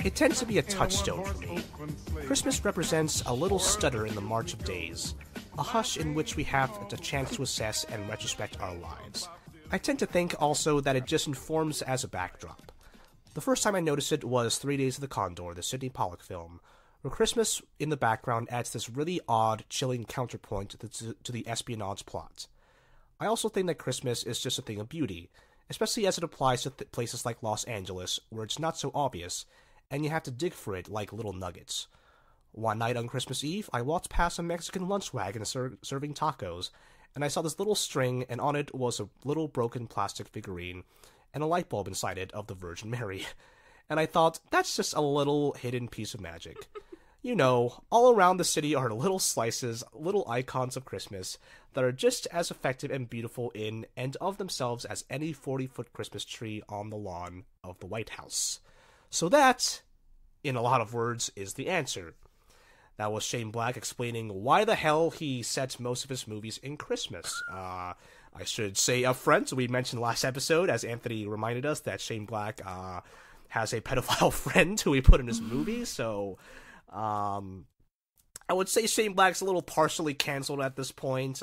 It tends to be a touchstone for me. Christmas represents a little stutter in the march of days, a hush in which we have the chance to assess and retrospect our lives. I tend to think also that it just informs as a backdrop. The first time I noticed it was 3 Days of the Condor, the Sidney Pollack film, where Christmas in the background adds this really odd, chilling counterpoint to the espionage plot. I also think that Christmas is just a thing of beauty, especially as it applies to places like Los Angeles, where it's not so obvious, and you have to dig for it like little nuggets. One night on Christmas Eve, I walked past a Mexican lunch wagon serving tacos, and I saw this little string, and on it was a little broken plastic figurine, and a light bulb inside it of the Virgin Mary. And I thought, that's just a little hidden piece of magic. You know, all around the city are little slices, little icons of Christmas that are just as effective and beautiful in and of themselves as any 40-foot Christmas tree on the lawn of the White House. So that, in a lot of words, is the answer. That was Shane Black explaining why the hell he sets most of his movies in Christmas. I should say up front, we mentioned last episode, as Anthony reminded us, that Shane Black has a pedophile friend who he put in his movie, so I would say Shane Black's a little partially canceled at this point,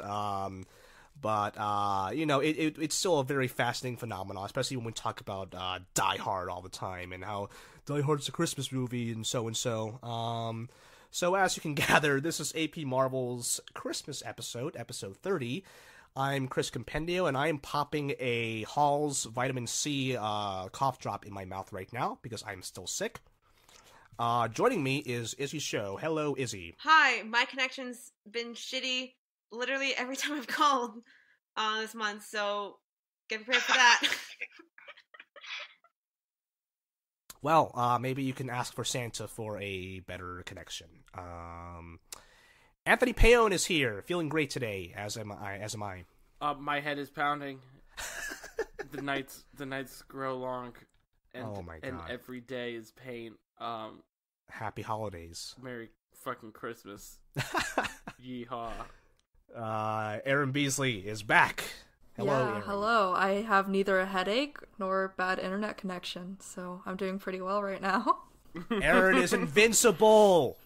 but you know, it's still a very fascinating phenomenon, especially when we talk about Die Hard all the time, and how Die Hard's a Christmas movie, and so. So as you can gather, this is AP Marvel's Christmas episode 30. I'm Chris Compendio, and I am popping a Hall's vitamin C cough drop in my mouth right now, because I'm still sick. Joining me is Izzy Show. Hello, Izzy. Hi, my connection's been shitty literally every time I've called this month, so get prepared for that. Well, maybe you can ask for Santa for a better connection. Anthony Paone is here, feeling great today, as am I. My head is pounding. The nights grow long, and, oh my God. And every day is pain. Happy holidays. Merry fucking Christmas. Yeehaw. Aaron Beasley is back. Hello, yeah, Aaron. hello. I have neither a headache nor bad internet connection, so I'm doing pretty well right now. Aaron is invincible.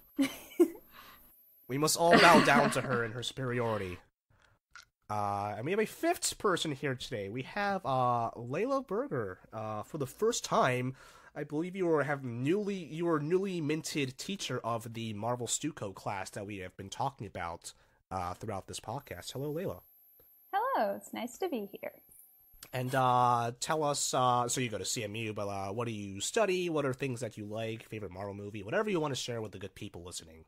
We must all bow down to her and her superiority. And we have a fifth person here today. We have Layla Berger. For the first time, I believe you are newly minted teacher of the Marvel Stuco class that we have been talking about throughout this podcast. Hello, Layla. Hello, it's nice to be here. And tell us, so you go to CMU, but what do you study? What are things that you like? Favorite Marvel movie? Whatever you want to share with the good people listening.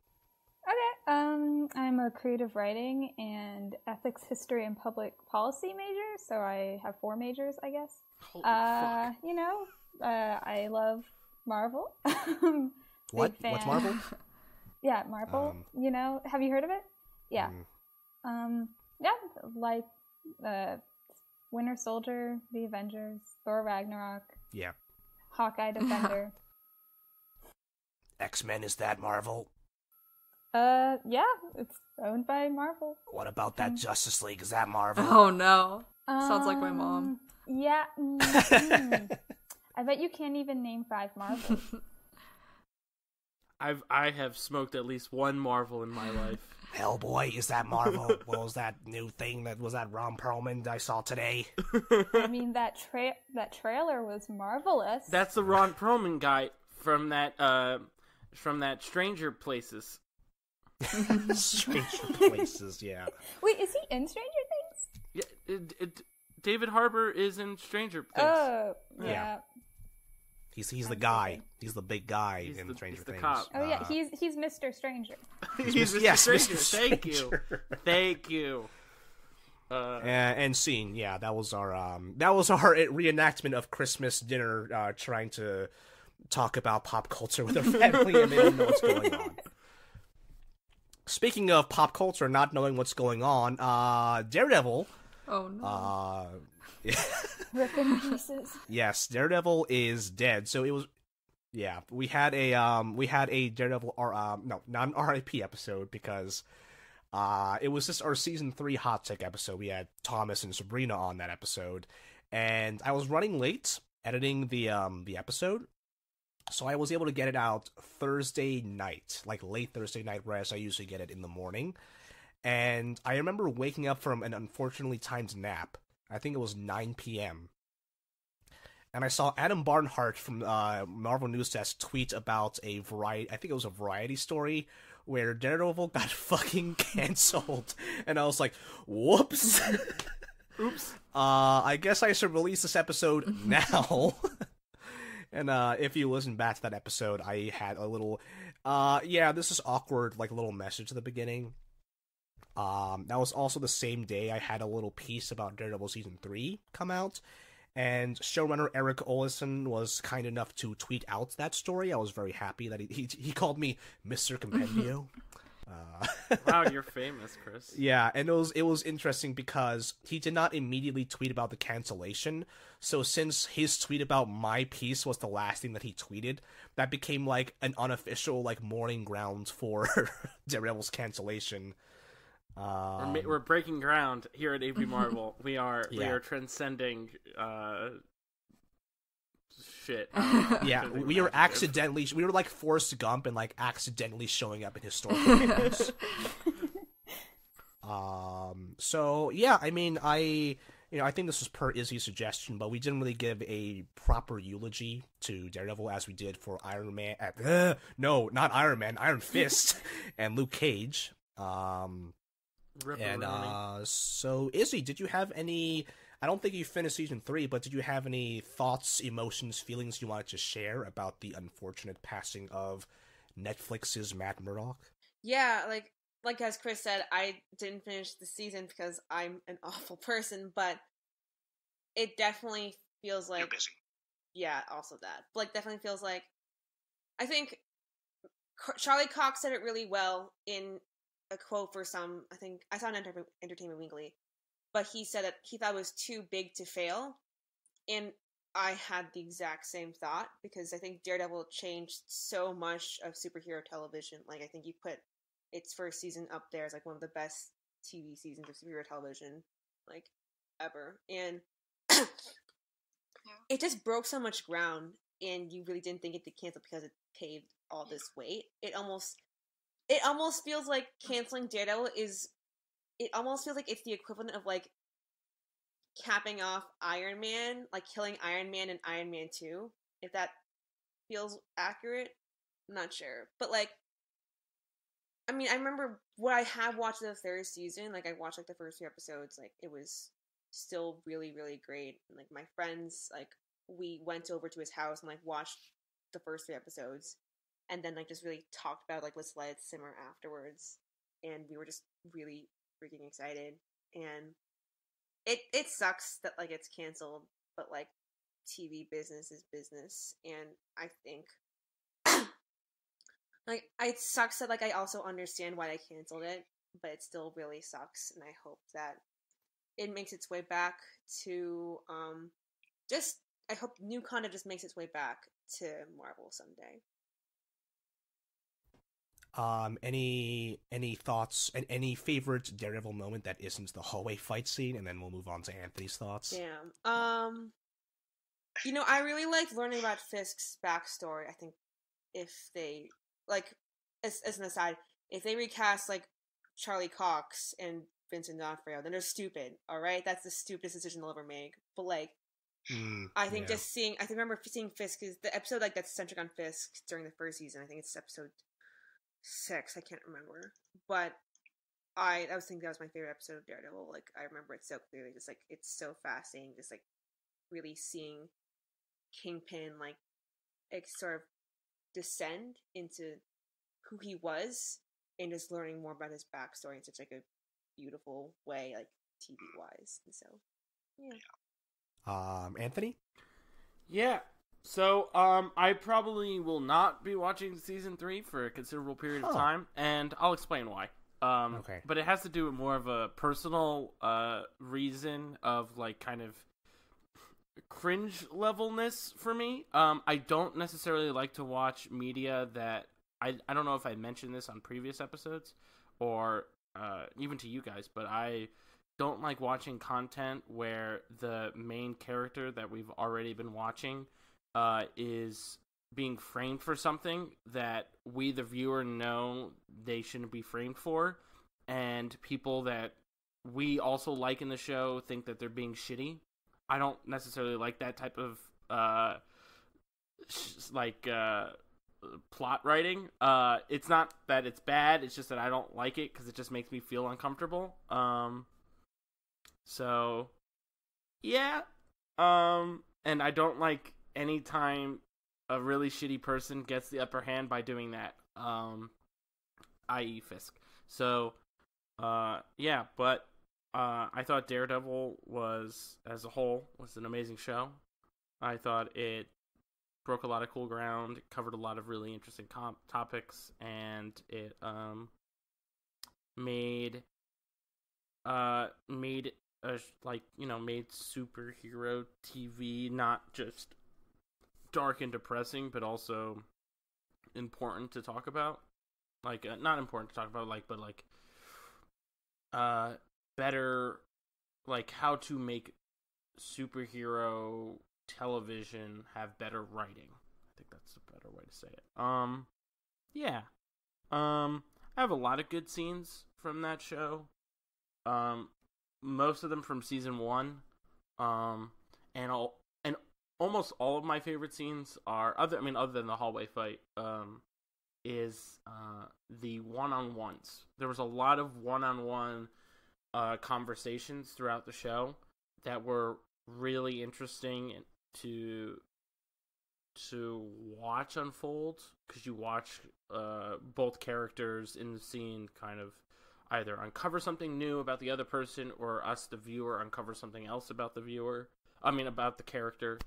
Okay, I'm a creative writing and ethics, history, and public policy major, so I have 4 majors, I guess. Holy fuck. You know, I love Marvel. What? Big fan. What's Marvel? Yeah, Marvel. You know, have you heard of it? Yeah. Yeah, like Winter Soldier, the Avengers, Thor Ragnarok. Yeah. Hawkeye Defender. X-Men, is that Marvel? Yeah, it's owned by Marvel. What about that Justice League? Is that Marvel? Oh no. Sounds like my mom. Yeah. I bet you can't even name 5 Marvels. I have smoked at least one Marvel in my life. Hellboy, is that Marvel? What was that new thing that was that Ron Perlman I saw today? I mean, that trailer was marvelous. That's the Ron Perlman guy from that Stranger Places. Stranger Places, yeah. Wait, is he in Stranger Things? Yeah, David Harbour is in Stranger Things. Oh, yeah. He's the guy. He's the big guy in Stranger Things. Cop. Oh yeah, he's Mr. Stranger. He's Mr. Yes, Stranger. Mr. Thank you. Stranger. Thank you. And scene. Yeah, that was our reenactment of Christmas dinner, trying to talk about pop culture with our family, and they don't know what's going on. Speaking of pop culture not knowing what's going on, Daredevil. Oh no. Rip in pieces. Yes, Daredevil is dead. So it was, yeah. We had a Daredevil not an RIP episode because it was just our season 3 hot take episode. We had Thomas and Sabrina on that episode, and I was running late editing the episode, So I was able to get it out Thursday night, like late Thursday night, whereas I usually get it in the morning. And I remember waking up from an unfortunately timed nap. I think it was 9 p.m. And I saw Adam Barnhart from Marvel News Desk tweet about I think it was a variety story, where Daredevil got fucking canceled. And I was like, whoops. Oops. I guess I should release this episode now. And if you listen back to that episode, I had a little, this is awkward, like a little message at the beginning. That was also the same day I had a little piece about Daredevil Season 3 come out. And showrunner Eric Olson was kind enough to tweet out that story. I was very happy that he called me Mr. Compendio. Wow, you're famous, Chris. Yeah, and it was interesting because he did not immediately tweet about the cancellation. So since his tweet about my piece was the last thing that he tweeted, that became like an unofficial like mourning ground for Daredevil's cancellation. We're breaking ground here at AP Marvel. We are transcending shit. Yeah, we were like Forrest Gump and like accidentally showing up in historical moments. So yeah, I mean, I think this was per Izzy's suggestion, but we didn't really give a proper eulogy to Daredevil as we did for Iron Man. Not Iron Man, Iron Fist, and Luke Cage. So Izzy, did you have any? I don't think you finished season 3, but did you have any thoughts, emotions, feelings you wanted to share about the unfortunate passing of Netflix's Matt Murdock? Yeah, like as Chris said, I didn't finish the season because I'm an awful person, but it definitely feels like... You're busy. Yeah, also that. But definitely feels like... I think Charlie Cox said it really well in a quote for some... I think I saw it on Entertainment Weekly, but he said that he thought it was too big to fail, and I had the exact same thought, because I think Daredevil changed so much of superhero television. I think you put its first season up there as one of the best TV seasons of superhero television ever, and it just broke so much ground, and you really didn't think it did cancel because it paved all this weight. It almost feels like canceling Daredevil is... It almost feels like it's the equivalent of capping off Iron Man, killing Iron Man in Iron Man 2. If that feels accurate, I'm not sure. But I mean, I remember what I have watched the third season. I watched the first 3 episodes. It was still really, really great. And, my friends, we went over to his house and watched the first 3 episodes, and then just really talked about let's let it simmer afterwards. And we were just really freaking excited, and it sucks that it's canceled, but TV business is business, and I think it sucks that I also understand why they canceled it, but it still really sucks, and I hope that it makes its way back to I hope new content just makes its way back to Marvel someday. Any thoughts and any favorite Daredevil moment that isn't the hallway fight scene, and then we'll move on to Anthony's thoughts. Damn. I really liked learning about Fisk's backstory. I think if they as an aside, if they recast Charlie Cox and Vincent D'Onofrio, then they're stupid. All right, that's the stupidest decision they'll ever make. But I think I remember seeing Fisk is the episode that's centric on Fisk during the first season. I think it's episode 6, I can't remember, but I was thinking that was my favorite episode of Daredevil. I remember it so clearly, just it's so fascinating, just really seeing Kingpin sort of descend into who he was, and just learning more about his backstory in such a beautiful way, TV wise. And so Anthony? Yeah. So, I probably will not be watching season 3 for a considerable period of time, and I'll explain why. Okay. But it has to do with more of a personal, reason of, kind of cringe levelness for me. I don't necessarily like to watch media that, I don't know if I mentioned this on previous episodes, or, even to you guys, but I don't like watching content where the main character that we've already been watching is being framed for something that we, the viewer, know they shouldn't be framed for, and people that we also like in the show think that they're being shitty. I don't necessarily like that type of plot writing. It's not that it's bad, it's just that I don't like it because it just makes me feel uncomfortable. So yeah. And I don't like any time a really shitty person gets the upper hand by doing that, i.e. Fisk. So yeah, but I thought Daredevil was, as a whole, was an amazing show. I thought it broke a lot of cool ground, it covered a lot of really interesting topics, and it made superhero TV not just dark and depressing, but also important to talk about. Like, not important to talk about, but better, like, how to make superhero television have better writing. I think that's a better way to say it. Yeah. I have a lot of good scenes from that show. Most of them from season 1. And almost all of my favorite scenes are, other than the hallway fight, is the one-on-ones. There was a lot of one-on-one conversations throughout the show that were really interesting to watch unfold, because you watch both characters in the scene kind of either uncover something new about the other person, or us, the viewer, uncover something else about the about the character.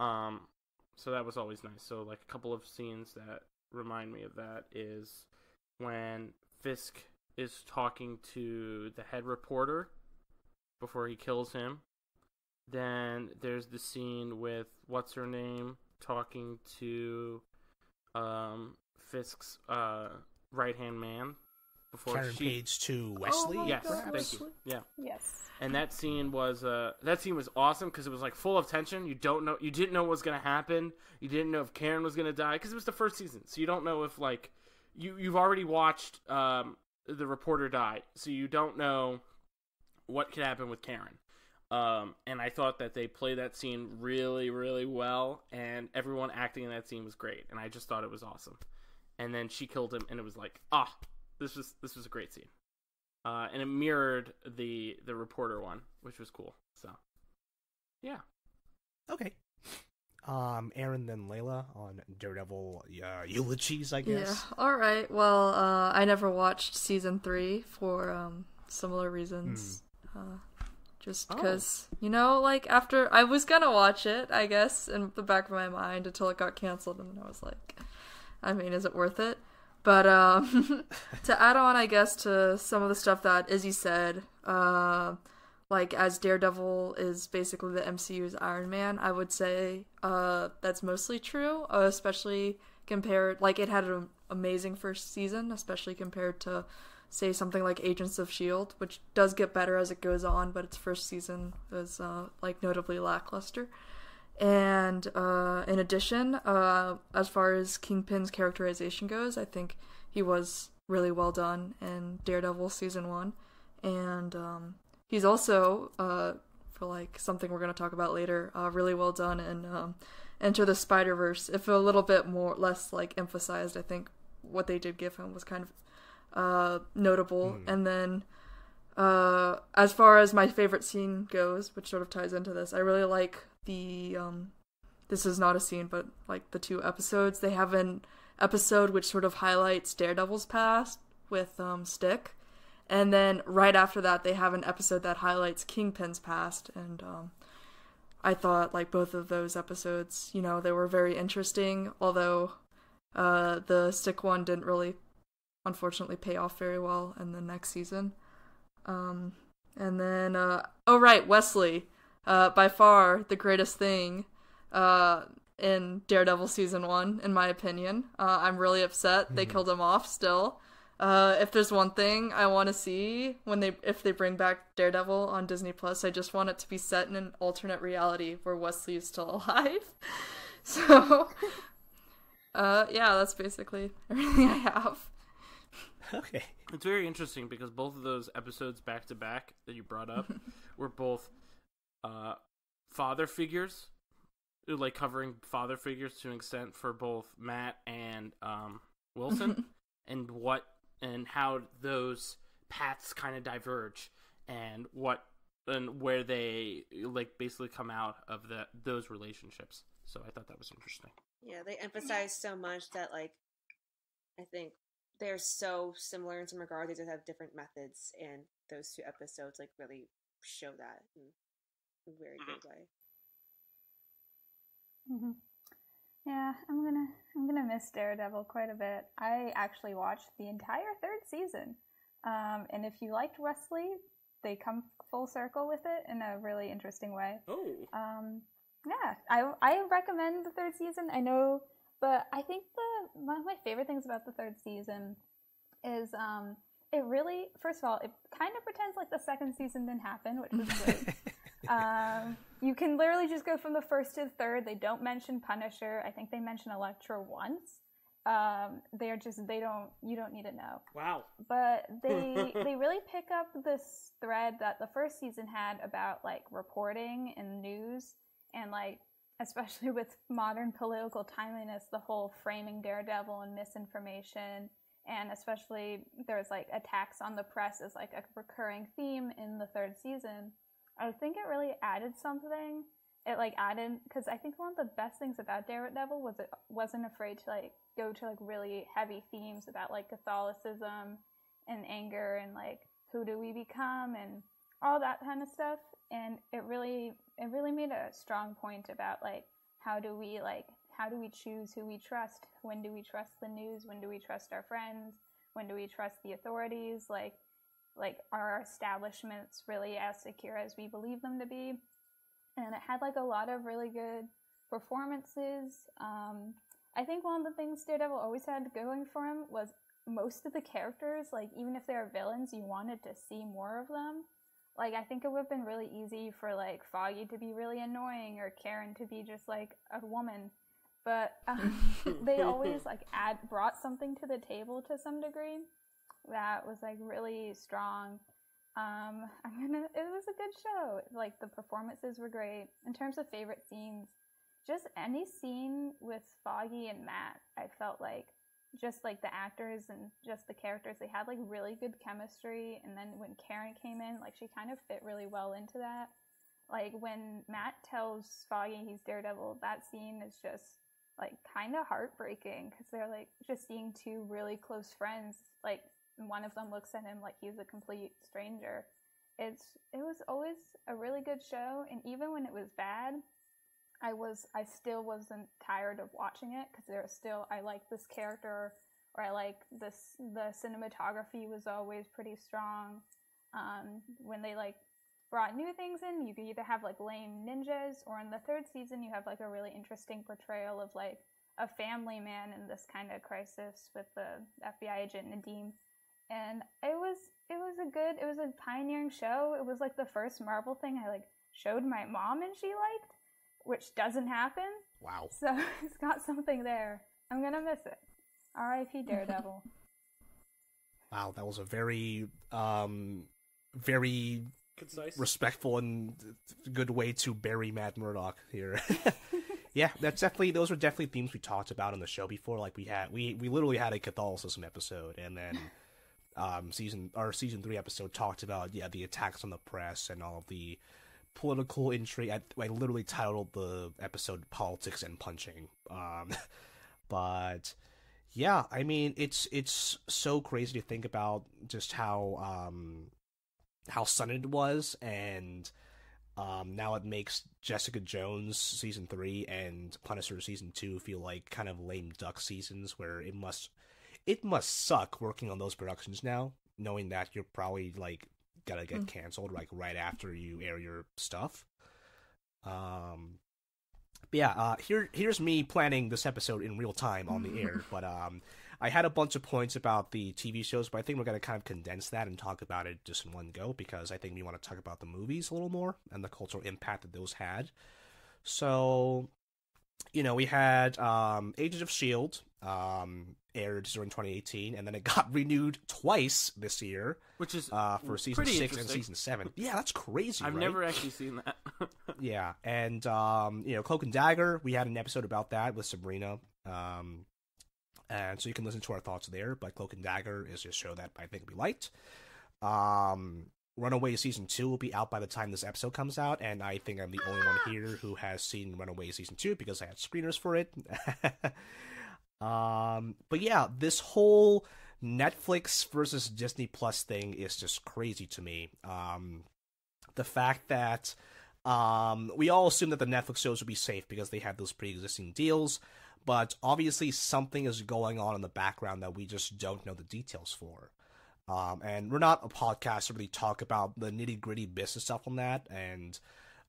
So that was always nice. So, like, a couple of scenes that remind me of that is when Fisk is talking to the head reporter before he kills him. Then there's the scene with what's her name talking to Fisk's right hand man before Karen Page to Wesley. Oh, yes, God, thank you. Yeah. Yes. And that scene was awesome because it was like full of tension. You didn't know what was gonna happen. You didn't know if Karen was gonna die because it was the first season, so you don't know if, like, you've already watched the reporter die, so you don't know what could happen with Karen. And I thought that they played that scene really, really well, and everyone acting in that scene was great, and I just thought it was awesome. And then she killed him, and it was like, this was a great scene. And it mirrored the reporter one, which was cool. So, yeah. Okay. Aaron, then Layla on Daredevil eulogies, I guess. Yeah. All right. Well, I never watched season 3 for similar reasons. Just because, after I was gonna watch it, I guess, in the back of my mind until it got canceled, and then I was like, is it worth it? But to add on, I guess, to some of the stuff that Izzy said, as Daredevil is basically the MCU's Iron Man, I would say that's mostly true, especially compared, it had an amazing first season, especially compared to, say, something like Agents of S.H.I.E.L.D., which does get better as it goes on, but its first season was, notably lackluster. And in addition, as far as Kingpin's characterization goes, I think he was really well done in Daredevil season 1. And he's also, for something we're going to talk about later, really well done in Enter the Spider-Verse. If a little bit less emphasized, I think what they did give him was kind of notable. And then as far as my favorite scene goes, which sort of ties into this, I really like the this is not a scene, but the 2 episodes. They have an episode which sort of highlights Daredevil's past with Stick, and then right after that they have an episode that highlights Kingpin's past. And I thought both of those episodes, they were very interesting, although the Stick one didn't really, unfortunately, pay off very well in the next season. And then Wesley, by far the greatest thing in Daredevil season 1, in my opinion. I'm really upset they killed him off still. If there's one thing I want to see if they bring back Daredevil on Disney Plus, I just want it to be set in an alternate reality where Wesley is still alive. So Yeah, that's basically everything I have. Okay. It's very interesting because both of those episodes back to back that you brought up were both father figures, like covering father figures to an extent for both Matt and Wilson, and how those paths kind of diverge, and where they like basically come out of those relationships. So I thought that was interesting. Yeah, they emphasize so much that, like, I think they're so similar in some regard. They just have different methods, and those two episodes like really show that in a very good way. Mm-hmm. Yeah, I'm gonna miss Daredevil quite a bit. I actually watched the entire third season, and if you liked Wesley, they come full circle with it in a really interesting way. Oh. Yeah, I recommend the third season. I know, but I think one of my favorite things about the third season is it really, first of all, it kind of pretends like the second season didn't happen, which was great. You can literally just go from the first to the third. They don't mention Punisher. I think they mention Elektra once. You don't need to know. Wow. But they really pick up this thread that the first season had about like reporting and news, and like especially with modern political timeliness, the whole framing Daredevil and misinformation, and especially there's like attacks on the press as like a recurring theme in the third season. I think it really added something. It like added, because I think one of the best things about Daredevil was it wasn't afraid to like go to like really heavy themes about like Catholicism and anger and like who do we become and all that kind of stuff. And it really made a strong point about like how do we choose who we trust? When do we trust the news? When do we trust our friends? When do we trust the authorities? Like are our establishments really as secure as we believe them to be? And it had like a lot of really good performances. I think one of the things Daredevil always had going for him was most of the characters, like even if they're villains, you wanted to see more of them. Like I think it would have been really easy for like Foggy to be really annoying or Karen to be just like a woman, but they always like brought something to the table to some degree that was like really strong. It was a good show. Like the performances were great. In terms of favorite scenes, just any scene with Foggy and Matt, I felt like just like the actors and just the characters, they had like really good chemistry. And then when Karen came in, like she kind of fit really well into that. Like when Matt tells Foggy he's Daredevil, that scene is just like kind of heartbreaking because they're like just seeing two really close friends, like one of them looks at him like he's a complete stranger. It was always a really good show, and even when it was bad, I still wasn't tired of watching it because I like this character, or I like the cinematography was always pretty strong. When they like brought new things in, you could either have like lame ninjas, or in the third season you have like a really interesting portrayal of like a family man in this kind of crisis with the FBI agent Nadeem. And it was a pioneering show. It was like the first Marvel thing I like showed my mom and she liked, which doesn't happen. Wow. So it's got something there. I'm gonna miss it. R.I.P. Daredevil. Wow, that was a very, very concise, respectful and good way to bury Matt Murdock here. Yeah, those were definitely themes we talked about on the show before. Like we literally had a Catholicism episode, and then season 3 episode talked about the attacks on the press and all of the political intrigue. I literally titled the episode "Politics and Punching," but yeah, I mean it's so crazy to think about just how sudden it was, and now it makes Jessica Jones season 3 and Punisher season 2 feel like kind of lame duck seasons, where it must suck working on those productions now, knowing that you're probably like gonna get canceled like right after you air your stuff. But yeah, here's me planning this episode in real time on the air. But I had a bunch of points about the TV shows, but I think we're gonna kind of condense that and talk about it just in one go, because I think we want to talk about the movies a little more and the cultural impact that those had. So we had Agents of S.H.I.E.L.D. Aired during 2018, and then it got renewed twice this year, which is for season 6 and season 7. Yeah, that's crazy. I've right? never actually seen that. Yeah, and Cloak and Dagger, we had an episode about that with Sabrina, and so you can listen to our thoughts there. But Cloak and Dagger is a show that I think we liked. Runaway season 2 will be out by the time this episode comes out, and I think I'm the only one here who has seen Runaway season 2 because I had screeners for it. But yeah, this whole Netflix versus Disney Plus thing is just crazy to me. The fact that we all assume that the Netflix shows would be safe because they have those pre-existing deals, but obviously something is going on in the background that we just don't know the details for. And we're not a podcast to really talk about the nitty-gritty business stuff on that, and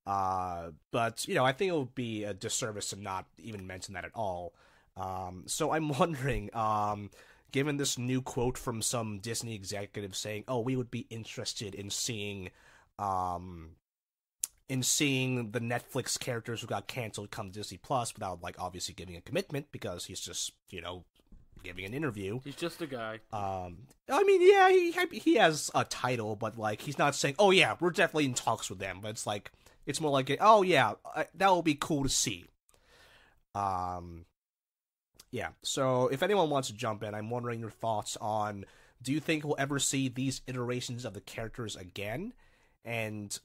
but I think it would be a disservice to not even mention that at all. So I'm wondering, given this new quote from some Disney executive saying, "Oh, we would be interested in seeing the Netflix characters who got canceled come to Disney Plus," without obviously giving a commitment because he's just giving an interview. He's just a guy. I mean, yeah, he has a title, but he's not saying, "Oh yeah, we're definitely in talks with them." But it's more like, "Oh yeah, that will be cool to see." Yeah, so if anyone wants to jump in, I'm wondering your thoughts on, do you think we'll ever see these iterations of the characters again? And,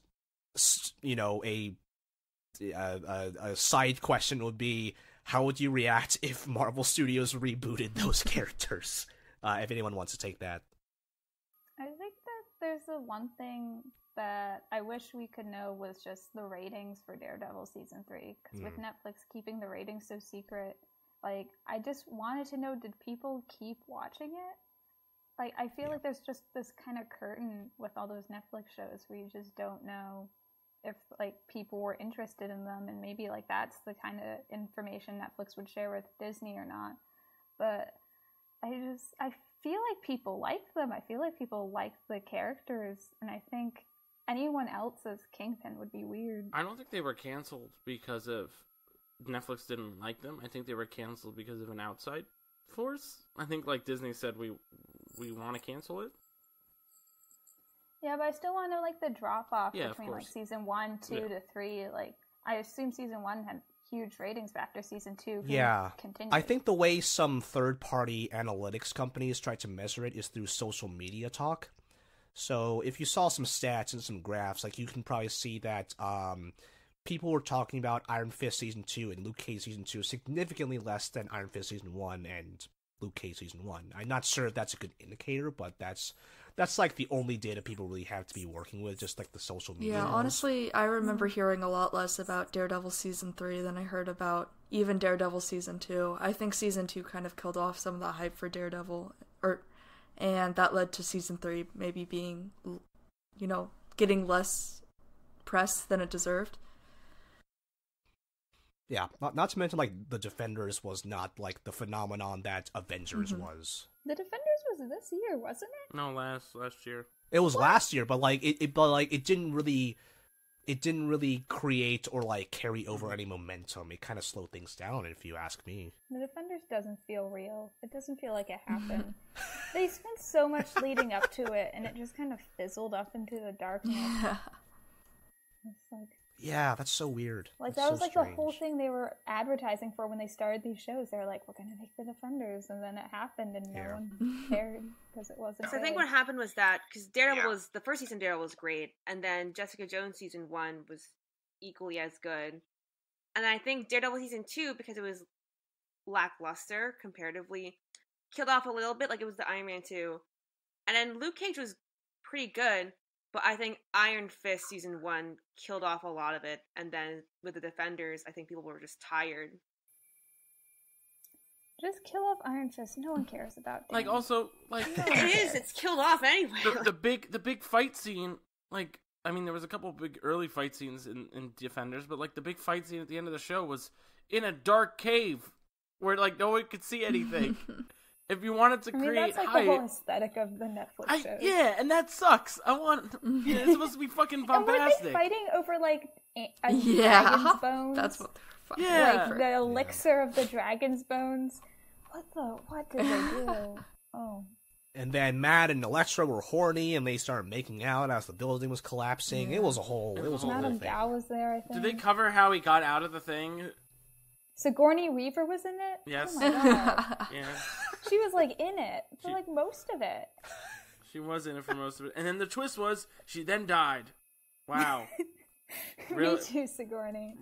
a side question would be, how would you react if Marvel Studios rebooted those characters? If anyone wants to take that. I think that there's the one thing that I wish we could know was just the ratings for Daredevil Season 3. Because with Netflix keeping the ratings so secret, I just wanted to know, did people keep watching it? I feel like there's just this kind of curtain with all those Netflix shows where you just don't know if, people were interested in them, and maybe, that's the kind of information Netflix would share with Disney or not. But I feel like people like them. I feel like people like the characters, and I think anyone else as Kingpin would be weird. I don't think they were canceled because of Netflix didn't like them. I think they were canceled because of an outside force. I think Disney said we want to cancel it. Yeah, but I still want to know the drop off between season 1, 2 to 3. I assume season 1 had huge ratings, but after season 2 continued. I think the way some third party analytics companies try to measure it is through social media talk. So if you saw some stats and some graphs, you can probably see that people were talking about Iron Fist Season 2 and Luke Cage Season 2 significantly less than Iron Fist Season 1 and Luke Cage Season 1. I'm not sure if that's a good indicator, but that's the only data people really have to be working with, just the social media. Yeah, honestly, I remember hearing a lot less about Daredevil Season 3 than I heard about even Daredevil Season 2. I think Season 2 kind of killed off some of the hype for Daredevil, and that led to Season 3 maybe being, getting less press than it deserved. Yeah, not to mention, the Defenders was not, the phenomenon that Avengers was. The Defenders was this year, wasn't it? No, last year. It was last year, but, it didn't really create or, carry over any momentum. It kind of slowed things down, if you ask me. The Defenders doesn't feel real. It doesn't feel like it happened. They spent so much leading up to it, and it just kind of fizzled up into the darkness. Yeah. It's yeah, that's so weird. That that's was so the strange. whole thing they were advertising for when they started these shows. They were like, we're going to make the Defenders, and then it happened, and no one cared because it wasn't So I think what happened was that, because Daredevil was, the first season Daredevil was great, and then Jessica Jones Season 1 was equally as good. And I think Daredevil Season 2, because it was lackluster comparatively, killed off a little bit, it was the Iron Man 2. And then Luke Cage was pretty good, but I think Iron Fist Season 1 killed off a lot of it, and then with the Defenders, I think people were just tired. Just kill off Iron Fist. No one cares about it. Also, it is. It's killed off anyway. The big fight scene, there was a couple of big early fight scenes in Defenders, but the big fight scene at the end of the show was in a dark cave where no one could see anything. If you wanted to create that's hype, the whole aesthetic of the Netflix shows. Yeah, and that sucks. It's supposed to be fucking bombastic. And weren't they fighting over a yeah, dragon's bones? that's what they're Yeah. Like the elixir of the dragon's bones. What did they do? Oh. And then Matt and Elektra were horny, and they started making out as the building was collapsing. It was a whole Madame thing. Gao was there, I think. Did they cover how he got out of the thing? Sigourney Weaver was in it? Yes. Oh my god. Yeah. She was like in it for like most of it. She was in it for most of it. And then the twist was she then died. Wow. Really? Me too, Sigourney.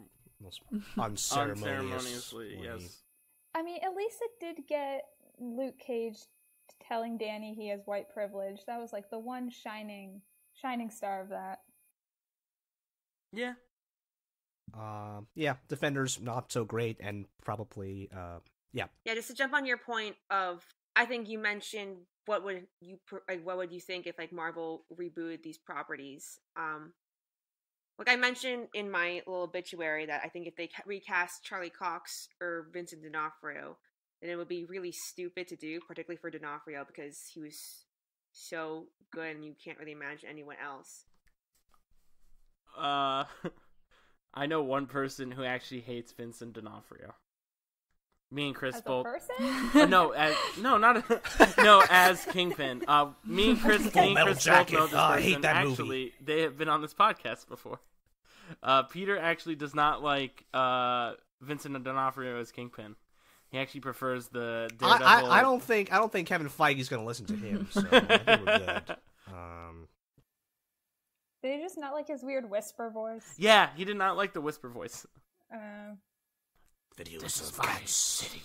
Unceremoniously, yes. I mean, at least it did get Luke Cage telling Danny he has white privilege. That was like the one shining star of that. Yeah. Yeah, Defenders not so great, and probably yeah. Yeah, just to jump on your point of, I think you mentioned what would you think if like Marvel rebooted these properties? Like I mentioned in my little obituary that I think if they recast Charlie Cox or Vincent D'Onofrio, then it would be really stupid to do, particularly for D'Onofrio because he was so good and you can't really imagine anyone else. I know one person who actually hates Vincent D'Onofrio. Me and Chris As both. a person? As Kingpin. Me and Chris both know this person. I hate that movie. Actually, they have been on this podcast before. Peter actually does not like Vincent D'Onofrio as Kingpin. He actually prefers the Daredevil. I don't think Kevin Feige's going to listen to him. So I think we're good. Did he just not like his weird whisper voice? Yeah, he did not like the whisper voice. Videos of Vice City.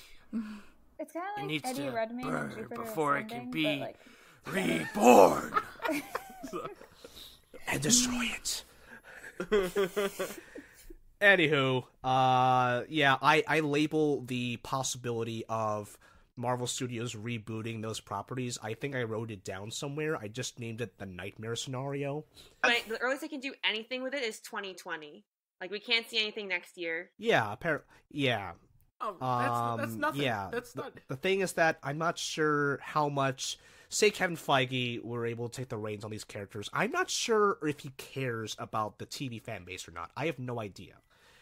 It's kind of It like needs Eddie to Redmayne burn and Jupiter before it Ascending, can be but, like, reborn. And destroy it. Anywho, yeah, I label the possibility of Marvel Studios rebooting those properties. I think I wrote it down somewhere. I just named it the Nightmare Scenario. But the earliest they can do anything with it is 2020. Like, we can't see anything next year. Yeah, apparently, yeah. Oh, that's nothing. Yeah, That's not. The thing is that I'm not sure how much, say Kevin Feige were able to take the reins on these characters. I'm not sure if he cares about the TV fan base or not. I have no idea.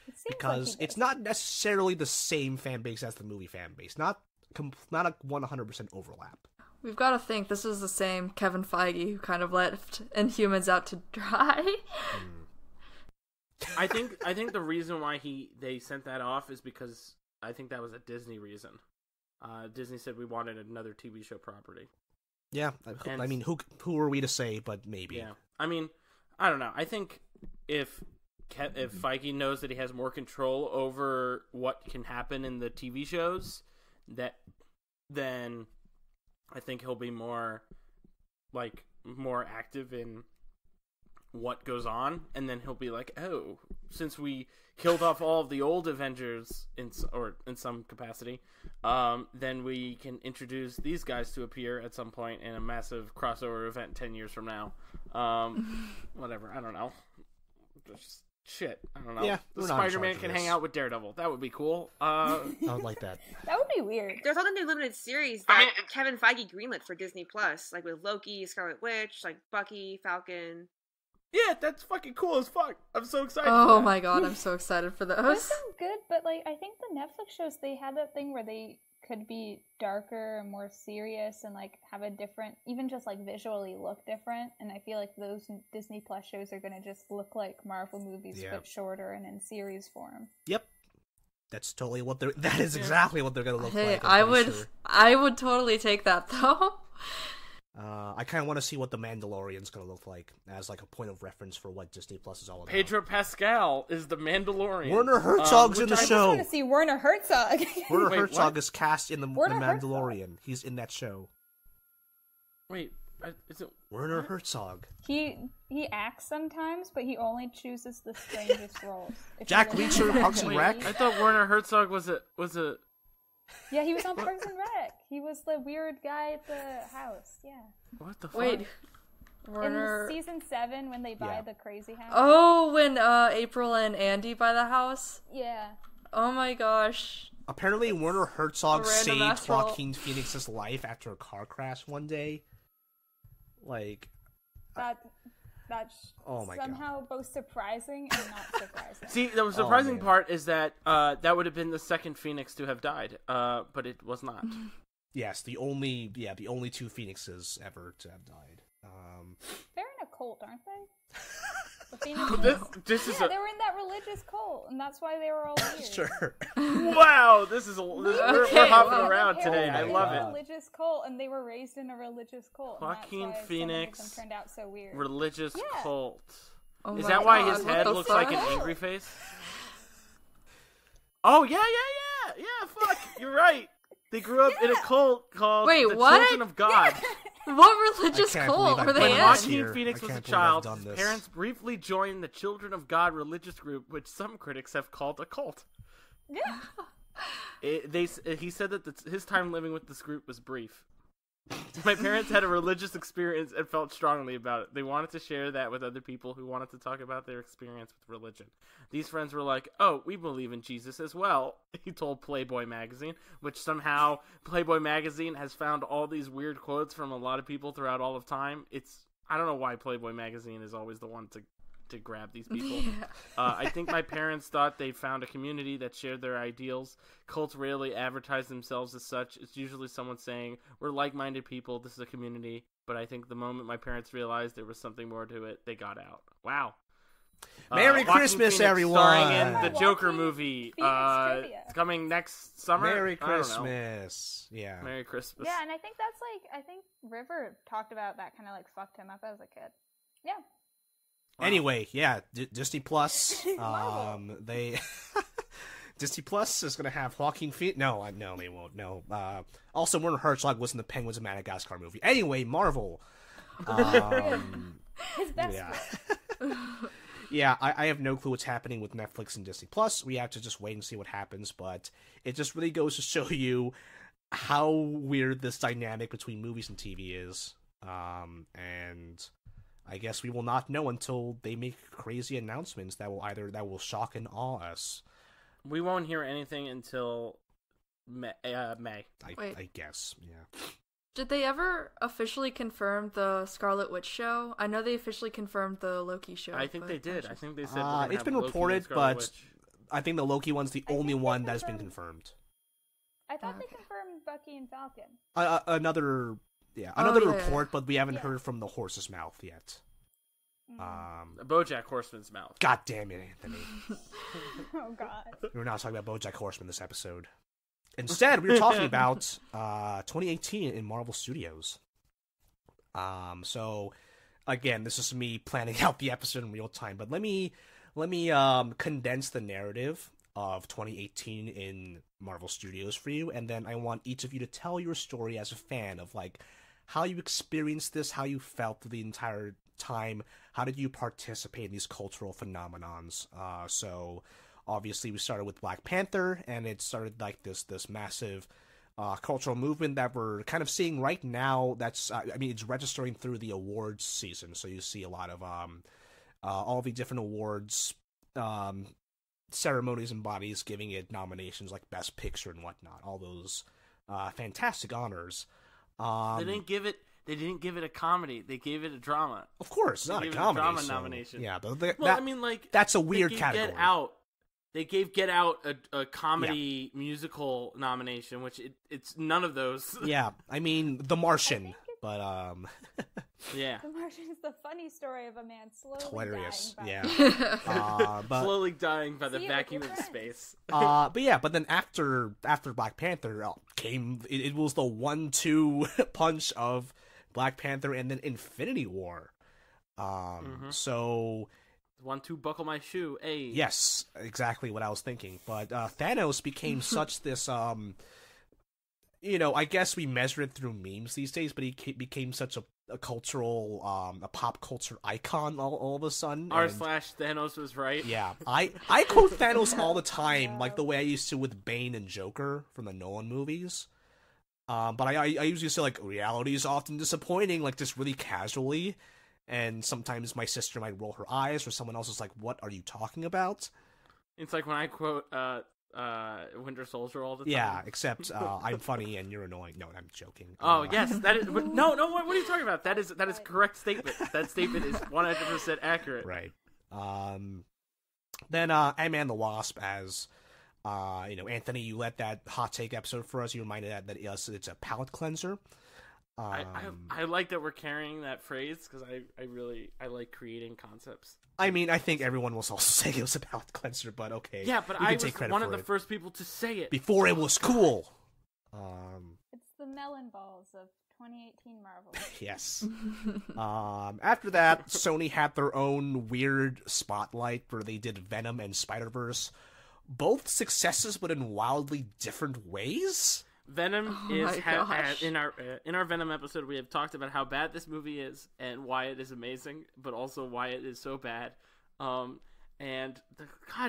it seems Because like he it's does. not necessarily the same fan base as the movie fan base. Not a 100% overlap. We've got to think this is the same Kevin Feige who kind of left Inhumans out to dry. I think the reason why they sent that off is because I think that was a Disney reason. Disney said we wanted another TV show property. Yeah, I mean, who are we to say, but maybe. Yeah, I mean, I don't know. I think if Feige knows that he has more control over what can happen in the TV shows, then I think he'll be more active in what goes on, and then he'll be like, oh, since we killed off all of the old Avengers in some capacity, then we can introduce these guys to appear at some point in a massive crossover event 10 years from now. Whatever, I don't know. Just shit, I don't know. Yeah, the Spider-Man can hang out with Daredevil. That would be cool. I would like that. That would be weird. There's all the new limited series that Kevin Feige greenlit for Disney Plus, like with Loki, Scarlet Witch, like Bucky, Falcon. Yeah, that's fucking cool as fuck. I'm so excited. Oh my god, I'm so excited for There's those. some good, but like I think the Netflix shows, they had that thing where they could be darker and more serious and like have a different, even just like visually look different. And I feel like those Disney Plus shows are gonna just look like Marvel movies, but shorter and in series form. Yep. That's totally what they're. That is exactly what they're gonna look Hey, like. I would totally take that though. I kind of want to see what the Mandalorian's gonna look like as like a point of reference for what Disney Plus is all about. Pedro Pascal is the Mandalorian. Werner Herzog's in the show. I want to see Werner Herzog. Werner Wait, Herzog what? is cast in the Mandalorian. He's in that show. Wait, is it Werner Herzog. He acts sometimes, but he only chooses the strangest roles. If Jack you look Reacher, at Parks and IMDb. Rec? I thought Werner Herzog was a. Yeah, he was on Parks and Rec. He was the weird guy at the house. Yeah. What the fuck? Wait, Werner. In season 7, when they buy the crazy house. Oh, when April and Andy buy the house. Yeah. Oh my gosh. Apparently, Werner Herzog a random saved astral- Joaquin Phoenix's life after a car crash one day. Like, That That's Oh my somehow both surprising and not surprising. See, the surprising part is that that would have been the second Phoenix to have died, but it was not. Yes, the only two Phoenixes ever to have died. They're in a cult, aren't they? The Phoenixes? This is they were in that religious cult, and that's why they were all weird. Sure. Wow, we're hopping around today. I love it. Religious cult, and they were raised in a religious cult. Joaquin and that's why Phoenix so many of them turned out so weird. Religious cult. Oh Is my that why God, his what head the looks fuck? like an angry face? Oh yeah. Fuck, you're right. They grew up in a cult called Wait, the what? Children of God. What religious I can't cult believe were I've they When done in? this. Joaquin Here. Phoenix I was a can't believe I've child, done his this. parents briefly joined the Children of God religious group, which some critics have called a cult. Yeah. He said that his time living with this group was brief. My parents had a religious experience and felt strongly about it. They wanted to share that with other people who wanted to talk about their experience with religion. These friends were like, "Oh, we believe in Jesus as well," he told Playboy magazine, which somehow Playboy magazine has found all these weird quotes from a lot of people throughout all of time. I don't know why Playboy magazine is always the one to grab these people. Yeah. I think my parents thought they found a community that shared their ideals. Cults rarely advertise themselves as such. It's usually someone saying, "We're like-minded people, this is a community." But I think the moment my parents realized there was something more to it, they got out. Wow. Merry Joaquin Christmas, Phoenix everyone! Starring in the Joaquin Joker movie. Phoenix trivia. It's coming next summer. Merry I don't know. Christmas. Yeah. Merry Christmas. Yeah, and I think I think River talked about that kind of like fucked him up as a kid. Yeah. Wow. Anyway, yeah, Disney Plus. Marvel. They Disney Plus is gonna have Joaquin Phoenix. No, they won't. No. Also, Werner Herzog was in the Penguins of Madagascar movie. Anyway, Marvel. His best Yeah. friend. Yeah, I have no clue what's happening with Netflix and Disney Plus. We have to just wait and see what happens. But it just really goes to show you how weird this dynamic between movies and TV is. And I guess we will not know until they make crazy announcements that will shock and awe us. We won't hear anything until May. I guess, yeah. Did they ever officially confirm the Scarlet Witch show? I know they officially confirmed the Loki show. I think they did. I think they said It's been reported, but I think the Loki one's the I only think they one that has been confirmed. I thought they Okay. confirmed Bucky and Falcon. Another yeah. report, but we haven't Yeah. heard from the horse's mouth yet. BoJack Horseman's mouth. God damn it, Anthony. Oh God. We were not talking about BoJack Horseman this episode. Instead, we were talking about 2018 in Marvel Studios. So again, this is me planning out the episode in real time, but let me condense the narrative of 2018 in Marvel Studios for you, and then I want each of you to tell your story as a fan of like how you experienced this, how you felt the entire time, how did you participate in these cultural phenomenons. So obviously we started with Black Panther, and it started like this massive cultural movement that we're kind of seeing right now. That's it's registering through the awards season, so you see a lot of all the different awards ceremonies and bodies giving it nominations like Best Picture and whatnot, all those fantastic honors. They didn't give it a comedy. They gave it a drama. Of course, not a comedy. Drama so, nomination. Yeah, that's a weird category. They gave Get Out a comedy musical nomination, which it's none of those. Yeah, The Martian, but yeah, The Martian is the funny story of a man slowly hilarious. dying. Yeah, but slowly dying by the See it with vacuum your of friends. space. but then after Black Panther came, it was the 1-2 punch of Black Panther and then Infinity War. So 1-2, buckle my shoe. Hey. yes, exactly what I was thinking. But Thanos became such this I guess we measure it through memes these days, but he became such a cultural, a pop culture icon all of a sudden. R/Thanos was right. Yeah, I quote Thanos all the time, like the way I used to with Bane and Joker from the Nolan movies. But I usually say like reality is often disappointing, like just really casually, and sometimes my sister might roll her eyes, or someone else is like, "What are you talking about?" It's like when I quote Winter Soldier all the time. Yeah, except I'm funny and you're annoying. No, I'm joking. Oh yes, that is. But no. What are you talking about? That is correct statement. That statement is 100% accurate. Right. Then Ant-Man the Wasp, as Anthony, you let that hot take episode for us. You reminded that it's a palate cleanser. I like that we're carrying that phrase because I like creating concepts. I mean, I think everyone was also saying it was a palate cleanser, but okay. Yeah, but I was one of the first people to say it before it was cool. It's the melon balls of 2018 Marvel. Yes. After that, Sony had their own weird spotlight where they did Venom and Spider-Verse. Both successes, but in wildly different ways. Venom in our Venom episode, we have talked about how bad this movie is and why it is amazing, but also why it is so bad. God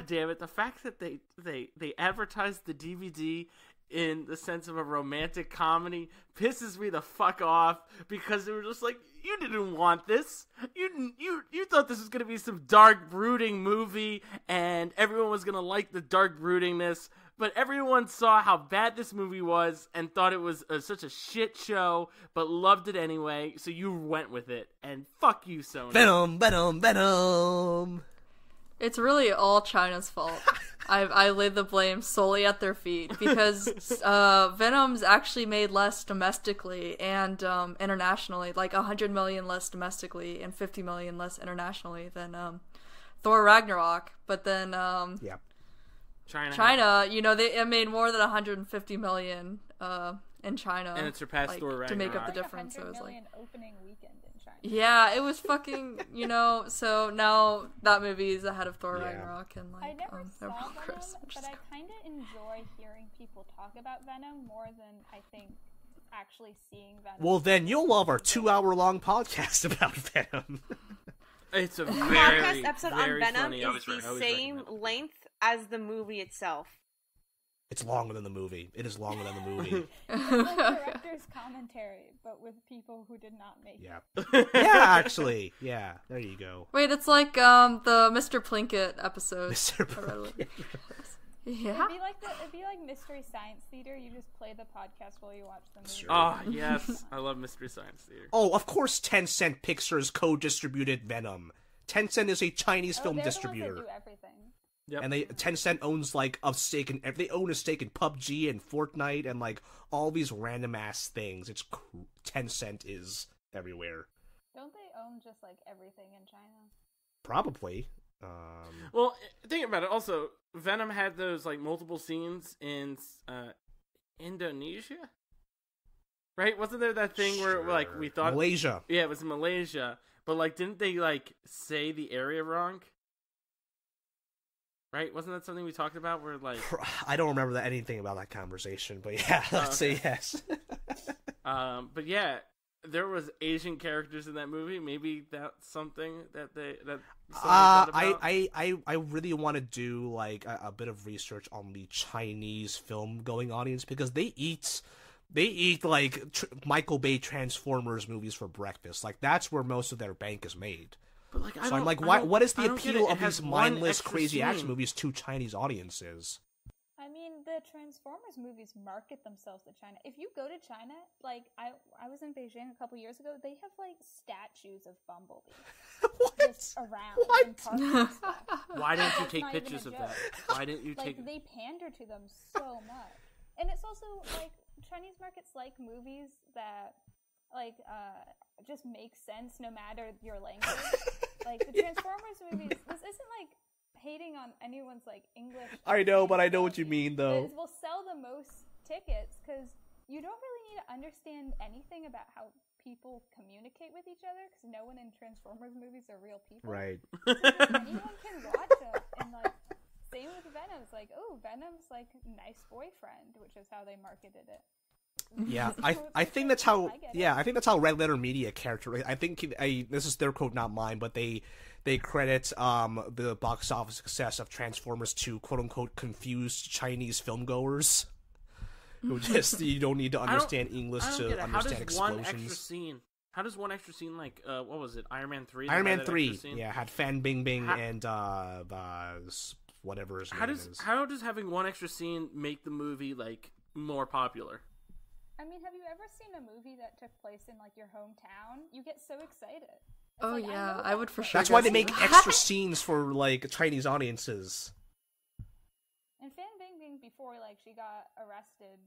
damn it, the fact that they advertised the DVD in the sense of a romantic comedy pisses me the fuck off, because they were just like, you didn't want this. You thought this was going to be some dark, brooding movie, and everyone was going to like the dark broodingness, but everyone saw how bad this movie was and thought it was such a shit show, but loved it anyway, so you went with it, and fuck you, Sony. Venom! It's really all China's fault. I lay the blame solely at their feet, because Venom's actually made less domestically and internationally, like 100 million less domestically and 50 million less internationally than Thor Ragnarok. But then China, it made more than 150 million in China, and it surpassed Thor Ragnarok to make up the difference. So it was like opening weekend in China. Yeah, it was fucking, so now that movie is ahead of Thor Ragnarok, and I never saw Venom, but I cool. kind of enjoy hearing people talk about Venom more than I think actually seeing Venom. Well, then you'll love our 2-hour-long podcast about Venom. It's a podcast episode very on Venom funny. is the same length as the movie itself. It's longer than the movie. It is longer than the movie. It's like director's commentary, but with people who did not make it. Yeah, actually. Yeah, there you go. Wait, it's like the Mr. Plinkett episode. Mr. Plinkett. Yeah. It'd be like Mystery Science Theater. You just play the podcast while you watch the movie. Sure. Oh, yes. I love Mystery Science Theater. Oh, of course Tencent Pictures co-distributed Venom. Tencent is a Chinese film distributor. The ones that do everything. Yep. And Tencent owns they own a stake in PUBG and Fortnite and like all these random ass things. Tencent is everywhere. Don't they own just like everything in China? Probably. Well, think about it. Also, Venom had those like multiple scenes in Indonesia, right? Wasn't there that thing where like we thought Malaysia? Yeah, it was in Malaysia, but like didn't they like say the area wrong? Right? Wasn't that something we talked about? Where like I don't remember anything about that conversation, but yeah, let's say yes. But yeah, there was Asian characters in that movie. Maybe that's something that I really want to do like a bit of research on the Chinese film going audience, because they eat like Michael Bay Transformers movies for breakfast. Like that's where most of their bank is made. But like, so I'm like, what is the appeal of these mindless, crazy action movies to Chinese audiences? I mean, the Transformers movies market themselves to China. If you go to China, like I was in Beijing a couple years ago, they have like statues of Bumblebee just around. What? In parks and stuff. Why didn't you That's take not pictures even of a that? joke. Why didn't you take? Like they pander to them so much, and it's also like Chinese markets like movies that like just make sense no matter your language. Like the Transformers movies, this isn't like hating on anyone's like English. I know, but I know what you mean though. It will sell the most tickets because you don't really need to understand anything about how people communicate with each other, because no one in Transformers movies are real people. Right. So anyone can watch it, and like same with Venom. It's like, oh, Venom's like nice boyfriend, which is how they marketed it. Yeah, I think that's how Red Letter Media I think this is their quote, not mine, but they credit the box office success of Transformers to quote unquote confused Chinese filmgoers who just you don't need to understand English to understand explosions. How does one extra scene like what was it, Iron Man 3? Iron Man 3, yeah, had Fan Bingbing and whatever his How name does is. how does having one extra scene make the movie like more popular? I mean, have you ever seen a movie that took place in like your hometown? You get so excited. It's Oh like, yeah, know I that would for place. sure. That's why go they see make that. extra scenes for like Chinese audiences. And Fan Bingbing, before like she got arrested,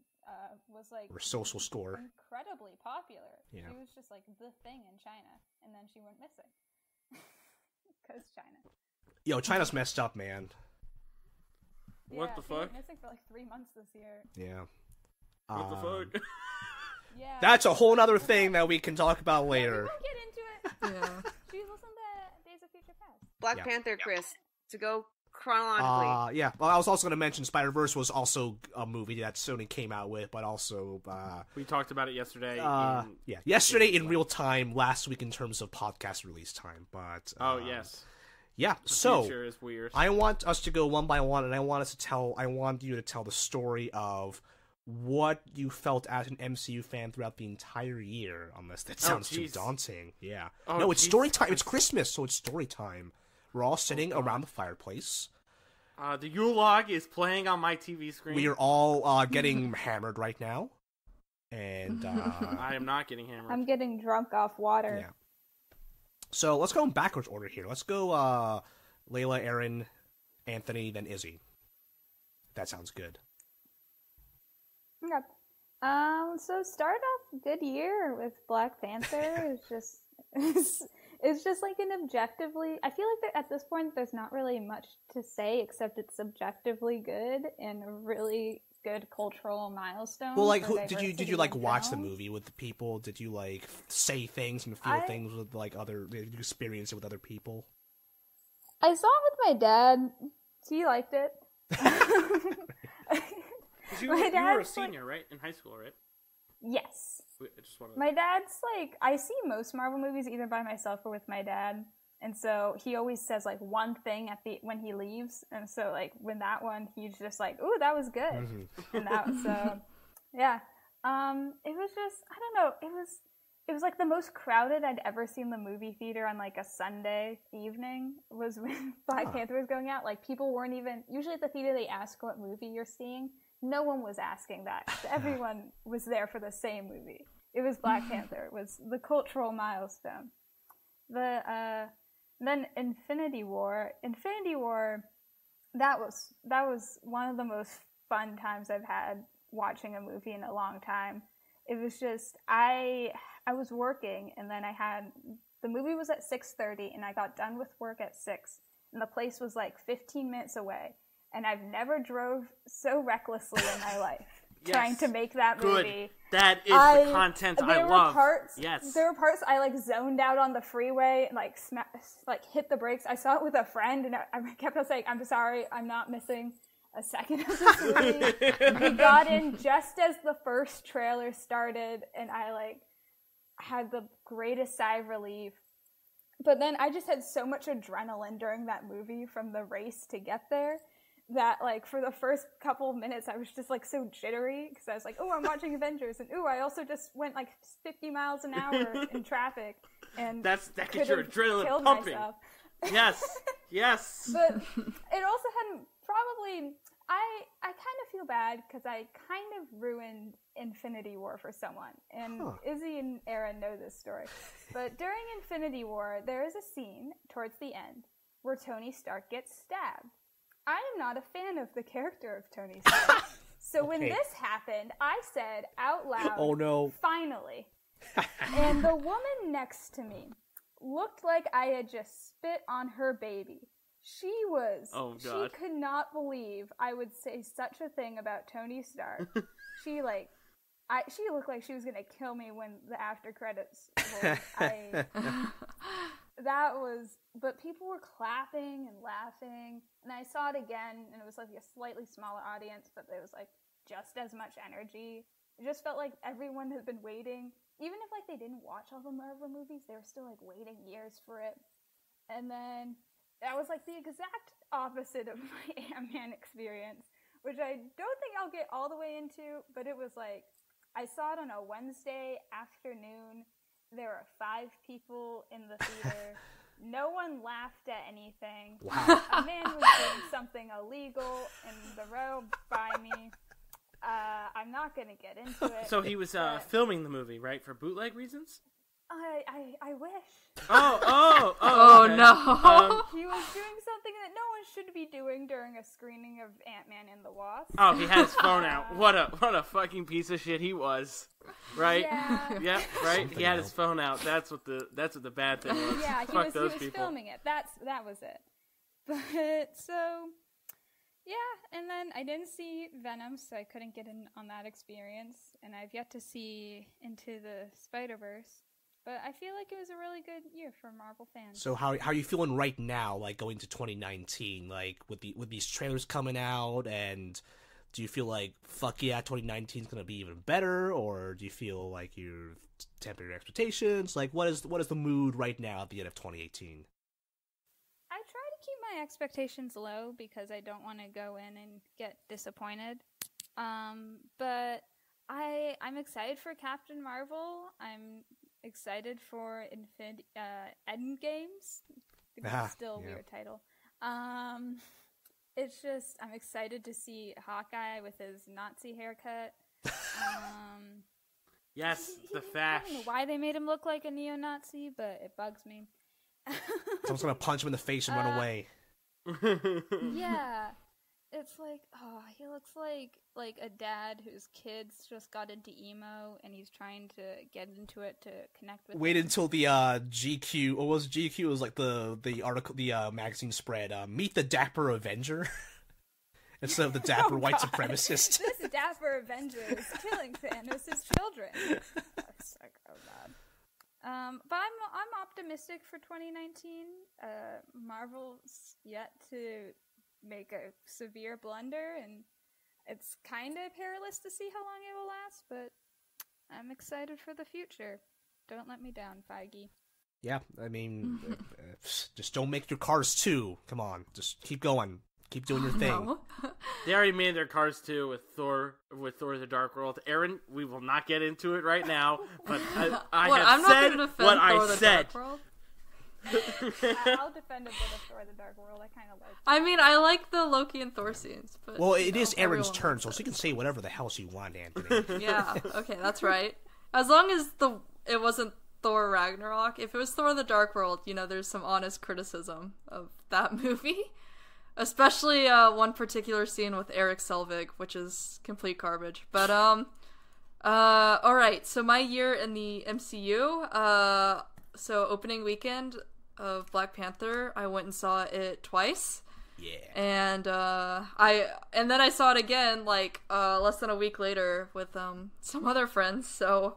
was like Or social score. incredibly popular. Yeah. She was just like the thing in China, and then she went missing because China. Yo, China's messed up, man. What Yeah, the she went fuck? missing for like 3 months this year. Yeah. What the fuck? Yeah. That's a whole other thing that we can talk about We later. won't get into it. Yeah. She listened to Days of Future Past. Black Yeah. Panther, Chris, to go chronologically. Yeah. Well, I was also going to mention Spider-Verse was also a movie that Sony came out with, but also, We talked about it yesterday. yesterday in real time, last week in terms of podcast release time. But Oh yes. yeah. The So future is weird. I want us to go one by one, and I want you to tell the story of what you felt as an MCU fan throughout the entire year. Unless that sounds too jeez. daunting. Yeah. Oh, No, it's Jesus story time. Christ. It's Christmas, so it's story time. We're all sitting around the fireplace. The Yule log is playing on my TV screen. We are all getting hammered right now, and I am not getting hammered. I'm getting drunk off water. yeah. So let's go in backwards order here. Let's go Layla, Aaron, Anthony, then Izzy. That sounds good. Yep. So start off good year with Black Panther. It's just like an objectively. I feel like that at this point there's not really much to say except it's subjectively good and a really good cultural milestone. Well, like, for did you diversity like in watch the film. movie with the people? Did you like say things and feel things with like other? Did you experience it with other people? I saw it with my dad. He liked it. 'Cause you My were a dad's, like- senior, right? In high school, right? Yes. I just wanted. My dad's like, I see most Marvel movies either by myself or with my dad, and so he always says like one thing when he leaves, and so like when that one, he's just like, "Ooh, that was good," and that was so, yeah. It was just, I don't know, it was like the most crowded I'd ever seen the movie theater on like a Sunday evening was when Black Panther was going out. Like people weren't even usually at the theater they ask what movie you're seeing. No one was asking that. Everyone was there for the same movie. It was Black Panther. It was the cultural milestone. Then Infinity War. That was one of the most fun times I've had watching a movie in a long time. It was just I was working and then the movie was at 6:30 and I got done with work at 6 and the place was like 15 minutes away. And I've never drove so recklessly in my life trying to make that Good. movie. That is the content I love. Yes. There were parts I like zoned out on the freeway and like hit the brakes. I saw it with a friend and I kept on saying, "I'm sorry, I'm not missing a second of this movie." We got in just as the first trailer started and I like had the greatest sigh of relief. But then I just had so much adrenaline during that movie from the race to get there that like for the first couple of minutes I was just like so jittery because I was like, "Oh, I'm watching Avengers," and "Ooh, I also just went like 50 miles an hour in traffic," and that gets your adrenaline killed pumping. myself. Yes. But it also had probably I kind of feel bad because I kind of ruined Infinity War for someone, and Izzy and Aaron know this story. But during Infinity War, there is a scene towards the end where Tony Stark gets stabbed. I am not a fan of the character of Tony Stark. So when this happened, I said out loud, "Oh no." Finally. And the woman next to me looked like I had just spit on her baby. She could not believe I would say such a thing about Tony Stark. She looked like she was gonna kill me when the after credits rolled. But people were clapping and laughing, and I saw it again, and it was like a slightly smaller audience, but there was like just as much energy. It just felt like everyone had been waiting, even if like they didn't watch all the Marvel movies, they were still like waiting years for it. And then that was like the exact opposite of my Ant-Man experience, which I don't think I'll get all the way into, but it was like, I saw it on a Wednesday afternoon. There were 5 people in the theater. No one laughed at anything. Wow. A man was doing something illegal in the row by me. I'm not gonna get into it. So he was filming the movie, right, for bootleg reasons? I wish. Oh, okay. No. He was doing something that no one should be doing during a screening of Ant-Man and the Wasp. Oh, he had his phone out. What a fucking piece of shit he was, right? Yeah. Yep, right. Something He had else. his phone out. That's what the bad thing was. Yeah, Fuck he those was people. filming it. That was it. But so yeah, and then I didn't see Venom, so I couldn't get in on that experience, and I've yet to see Into the Spider-Verse. But I feel like it was a really good year for Marvel fans. So how are you feeling right now, like going to 2019, like with these trailers coming out, and do you feel like fuck yeah, 2019 is gonna be even better, or do you feel like you're tempering your expectations? Like what is the mood right now at the end of 2018? I try to keep my expectations low because I don't want to go in and get disappointed. But I'm excited for Captain Marvel. I'm excited for Endgames. It's still a weird title. It's just I'm excited to see Hawkeye with his Nazi haircut. Yes, the fash. I don't know why they made him look like a neo-Nazi, but it bugs me. Someone's gonna punch him in the face and run away. Yeah. It's like, oh, he looks like a dad whose kids just got into emo and he's trying to get into it to connect with Wait them. until the GQ. What was GQ? It was like the article, the magazine spread. Meet the Dapper Avenger instead of the Dapper White Supremacist. This Dapper Avenger is killing Thanos' children. It's like, oh god. But I'm optimistic for 2019. Marvel's yet to make a severe blunder, and it's kind of perilous to see how long it will last, but I'm excited for the future. Don't let me down, Feige. Yeah, I mean, just don't make your Cars 2. Come on, just keep going. Keep doing your thing. No. They already made their Cars 2 with Thor the Dark World. Aaron, we will not get into it right now, but I What, have I'm not said gonna defend what Thor I the said. Dark World? I'll defend a bit of Thor the Dark World. I kind of like it. I mean, I like the Loki and Thor scenes, but Well, it is Aaron's everyone turn, likes so it. she can say whatever the hell she wants, Anthony. Yeah, okay, that's right. As long as it wasn't Thor Ragnarok. If it was Thor the Dark World, there's some honest criticism of that movie. Especially one particular scene with Eric Selvig, which is complete garbage. But, alright, so my year in the MCU, so opening weekend of Black Panther, I went and saw it twice. Yeah. And then I saw it again less than a week later with some other friends. So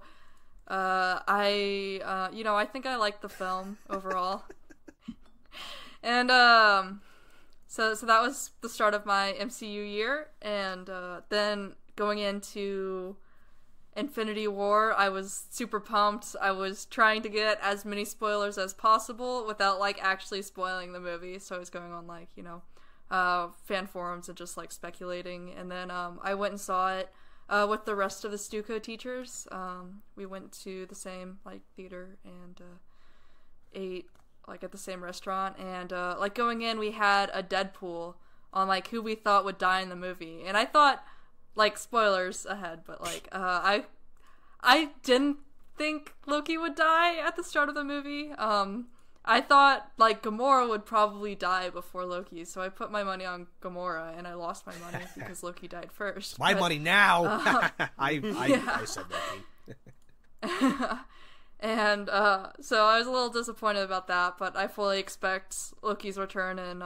I think I liked the film overall. And so that was the start of my MCU year, and then going into Infinity War, I was super pumped. I was trying to get as many spoilers as possible without actually spoiling the movie. So I was going on fan forums and just speculating. And then I went and saw it with the rest of the Stuco teachers. We went to the same theater and ate at the same restaurant. And going in, we had a Deadpool on who we thought would die in the movie. And I thought, spoilers ahead, but I didn't think Loki would die at the start of the movie. I thought Gamora would probably die before Loki, so I put my money on Gamora, and I lost my money because Loki died first. My money now. yeah. I said Loki. And so I was a little disappointed about that, but I fully expect Loki's return in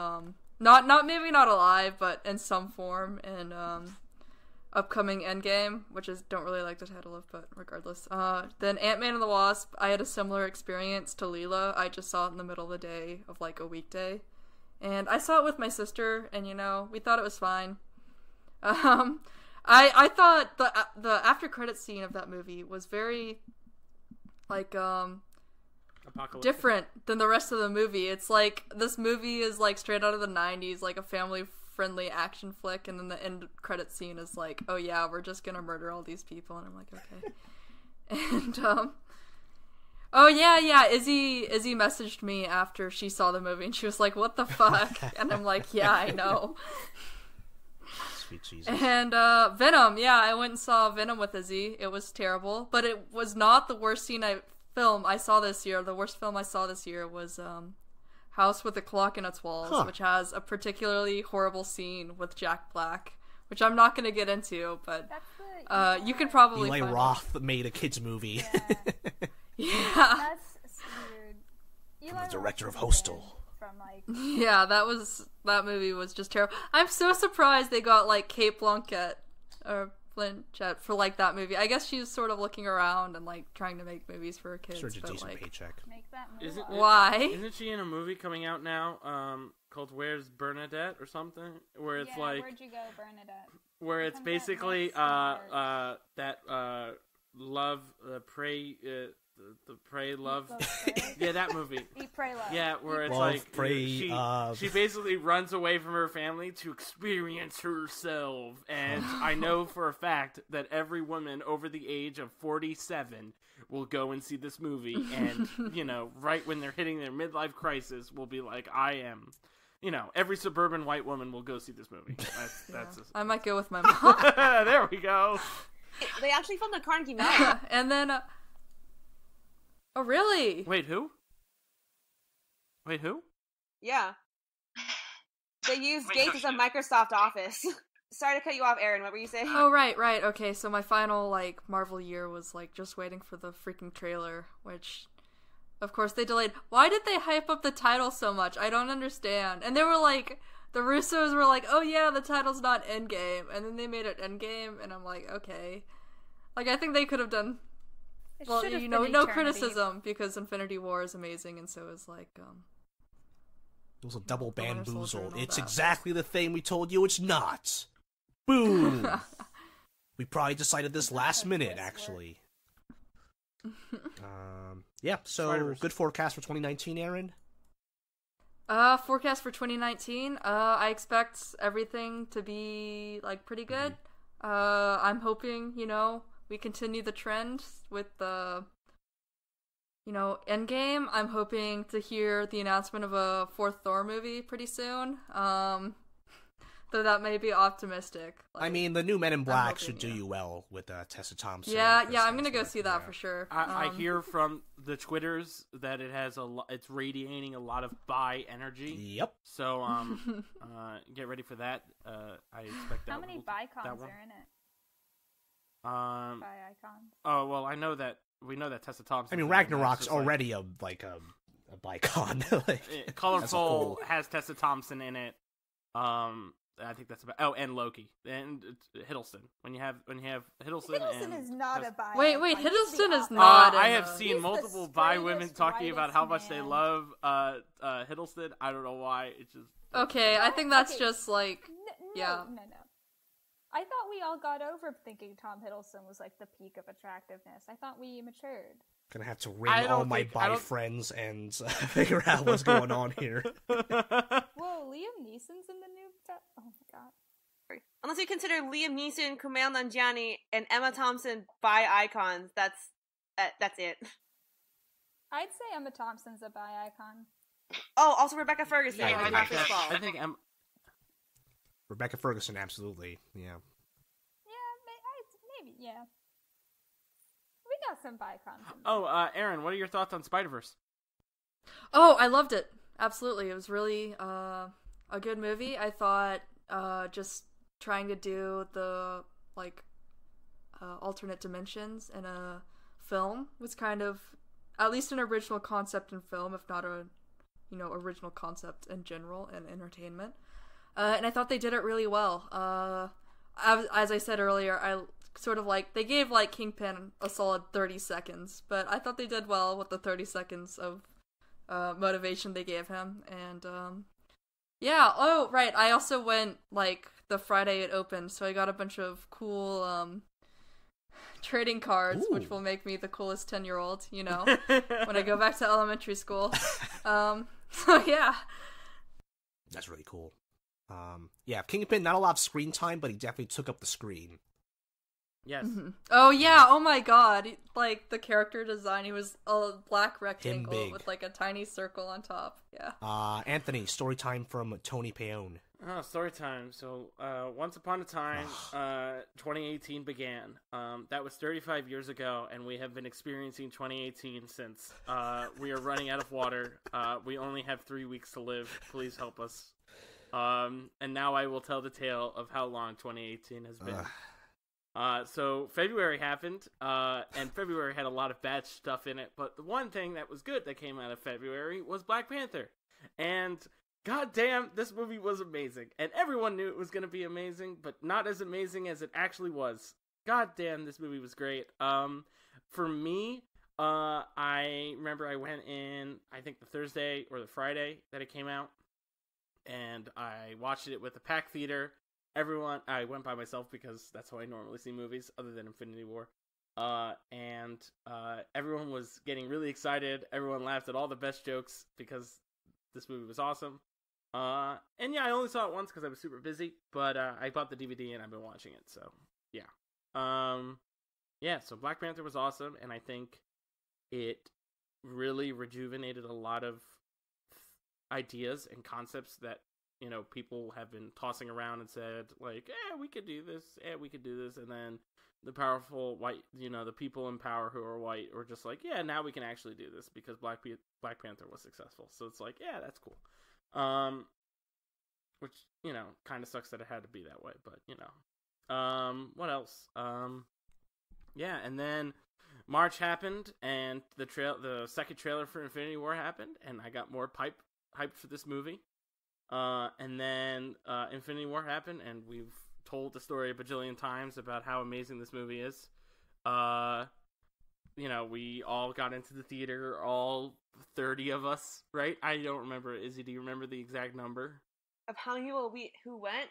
maybe not alive, but in some form in upcoming Endgame, which is don't really like the title of, but regardless. Then Ant-Man and the Wasp, I had a similar experience to Leela. I just saw it in the middle of the day of a weekday, and I saw it with my sister, and we thought it was fine. I thought the after credit scene of that movie was very different than the rest of the movie. It's this movie is straight out of the 90s, a family friendly action flick, and then the end credit scene is oh yeah, we're just gonna murder all these people, and I'm okay. And Oh yeah. Izzy messaged me after she saw the movie, and she was like, "What the fuck?" And I'm like, "Yeah, I know." Sweet Jesus. And Venom, yeah, I went and saw Venom with Izzy. It was terrible, but it was not the worst film I saw this year. The worst film I saw this year was House with a Clock in its Walls, which has a particularly horrible scene with Jack Black, which I'm not going to get into, but you can probably Eli find Roth made a kids movie. Yeah. That's weird. From the director of Hostel. From like Yeah, that movie was just terrible. I'm so surprised they got like Kate Blanchett for like that movie. I guess she's sort of looking around and like trying to make movies for her kids. Such a but, decent like, paycheck. make that move. Why? Isn't she in a movie coming out now called Where's Bernadette or something? Where it's like Where'd you go, Bernadette? Where it's Comes out basically next March. that love pray the pray love Pray? yeah, that movie. Eat, pray, love. Yeah, where it's Love, like pray, she basically runs away from her family to experience herself. And I know for a fact that every woman over the age of 47 will go and see this movie, and right when they're hitting their midlife crisis, will be like, I am. Every suburban white woman will go see this movie. That's I might go with my mom. there we go. They actually filmed at Carnegie Mellon. And then oh really? Wait, who? Yeah. They used Gates as a Microsoft Office. Sorry to cut you off, Aaron. What were you saying? Oh, right. Okay, so my final, like, Marvel year was, like, just waiting for the freaking trailer, which, of course, they delayed. Why did they hype up the title so much? I don't understand. And they were like, the Russos were like, oh yeah, the title's not Endgame, and then they made it Endgame, and I'm like, okay. Like, I think they could have done, It well, should have no been Eternity. criticism, because Infinity War is amazing, and so is, like, It was a double The Winter Soldier bamboozle. and all It's that. exactly the thing we told you it's not. Boom! We probably decided this last minute, actually. Yeah, so Spider-Verse. good forecast for 2019, Aaron? Forecast for 2019. I expect everything to be, like, pretty good. I'm hoping, we continue the trend with the, Endgame. I'm hoping to hear the announcement of a fourth Thor movie pretty soon. Though that may be optimistic. I mean, the new Men in Black hoping, should do yeah. you well with Tessa Thompson. Yeah, and Chris I'm gonna go Hemsworth, see that yeah. for sure. I hear from the Twitters that it has it's radiating a lot of bi energy. Yep. So get ready for that. I expect that. How many bicons that one. are in it? Um. Bi-icons. Oh well, we know that Tessa Thompson. I mean, Ragnarok's already a bicon. Like, Colorful has Tessa Thompson in it. I think that's about. Oh, and Loki and Hiddleston. When you have Hiddleston. Hiddleston is not a bi. Wait, Hiddleston is not. I in have the- seen He's the multiple bi women straightest, talking about how much whitest they man. love Hiddleston. I don't know why. It's just Okay, I think that's Okay. just like. Yeah. No. I thought we all got over thinking Tom Hiddleston was like the peak of attractiveness. I thought we matured. gonna have to ring I don't all my think- I bi don't- friends and figure out what's going on here. Whoa, Liam Neeson's in the new. Oh my god. Unless you consider Liam Neeson, Kumail Nanjiani, and Emma Thompson bi icons, that's it. I'd say Emma Thompson's a bi icon. Oh, also Rebecca Ferguson. Yeah, and I Marcus think Ball. I think Rebecca Ferguson, absolutely. Yeah. Yeah, maybe. Yeah. We got some bicons. Aaron, what are your thoughts on Spider-Verse? Oh, I loved it. Absolutely. It was really a good movie. I thought just trying to do the alternate dimensions in a film was kind of at least an original concept in film, if not a original concept in general in entertainment. And I thought they did it really well. As I said earlier, I sort of they gave Kingpin a solid 30 seconds, but I thought they did well with the 30 seconds of motivation they gave him. And yeah, oh right, I also went the Friday it opened, so I got a bunch of cool trading cards, Ooh. which will make me the coolest 10-year-old, when I go back to elementary school. So yeah. That's really cool. Yeah, Kingpin, not a lot of screen time, but he definitely took up the screen. Yes. Mm-hmm. Oh yeah, oh my god. Like, the character design, he was a black rectangle with like a tiny circle on top. Yeah. Anthony, story time from Tony Paone. Oh, story time. So, once upon a time, 2018 began. That was 35 years ago, and we have been experiencing 2018 since. We are running out of water. We only have 3 weeks to live. Please help us. And now I will tell the tale of how long 2018 has been. So February happened, and February had a lot of bad stuff in it, but the one thing that was good that came out of February was Black Panther. And goddamn, this movie was amazing. And everyone knew it was going to be amazing, but not as amazing as it actually was. Goddamn, this movie was great. For me, I remember I went in, I think the Thursday or the Friday that it came out, and I watched it with the packed theater. I went by myself because that's how I normally see movies, other than Infinity War. And everyone was getting really excited. Everyone laughed at all the best jokes because this movie was awesome. And yeah, I only saw it once because I was super busy, but I bought the DVD and I've been watching it, so yeah. Yeah, so Black Panther was awesome, and I think it really rejuvenated a lot of ideas and concepts that, you know, people have been tossing around and said, like, we could do this, we could do this, and then the powerful white, you know, the people in power who are white were just like, yeah, now we can actually do this because Black Panther was successful. So it's like, yeah, that's cool. Which, you know, kind of sucks that it had to be that way, but, you know. What else? Yeah, and then March happened, and the second trailer for Infinity War happened, and I got more hyped for this movie. And then Infinity War happened, and we've told the story a bajillion times about how amazing this movie is. You know, we all got into the theater, all 30 of us, right? I don't remember. Izzy, do you remember the exact number? Of how many people who went?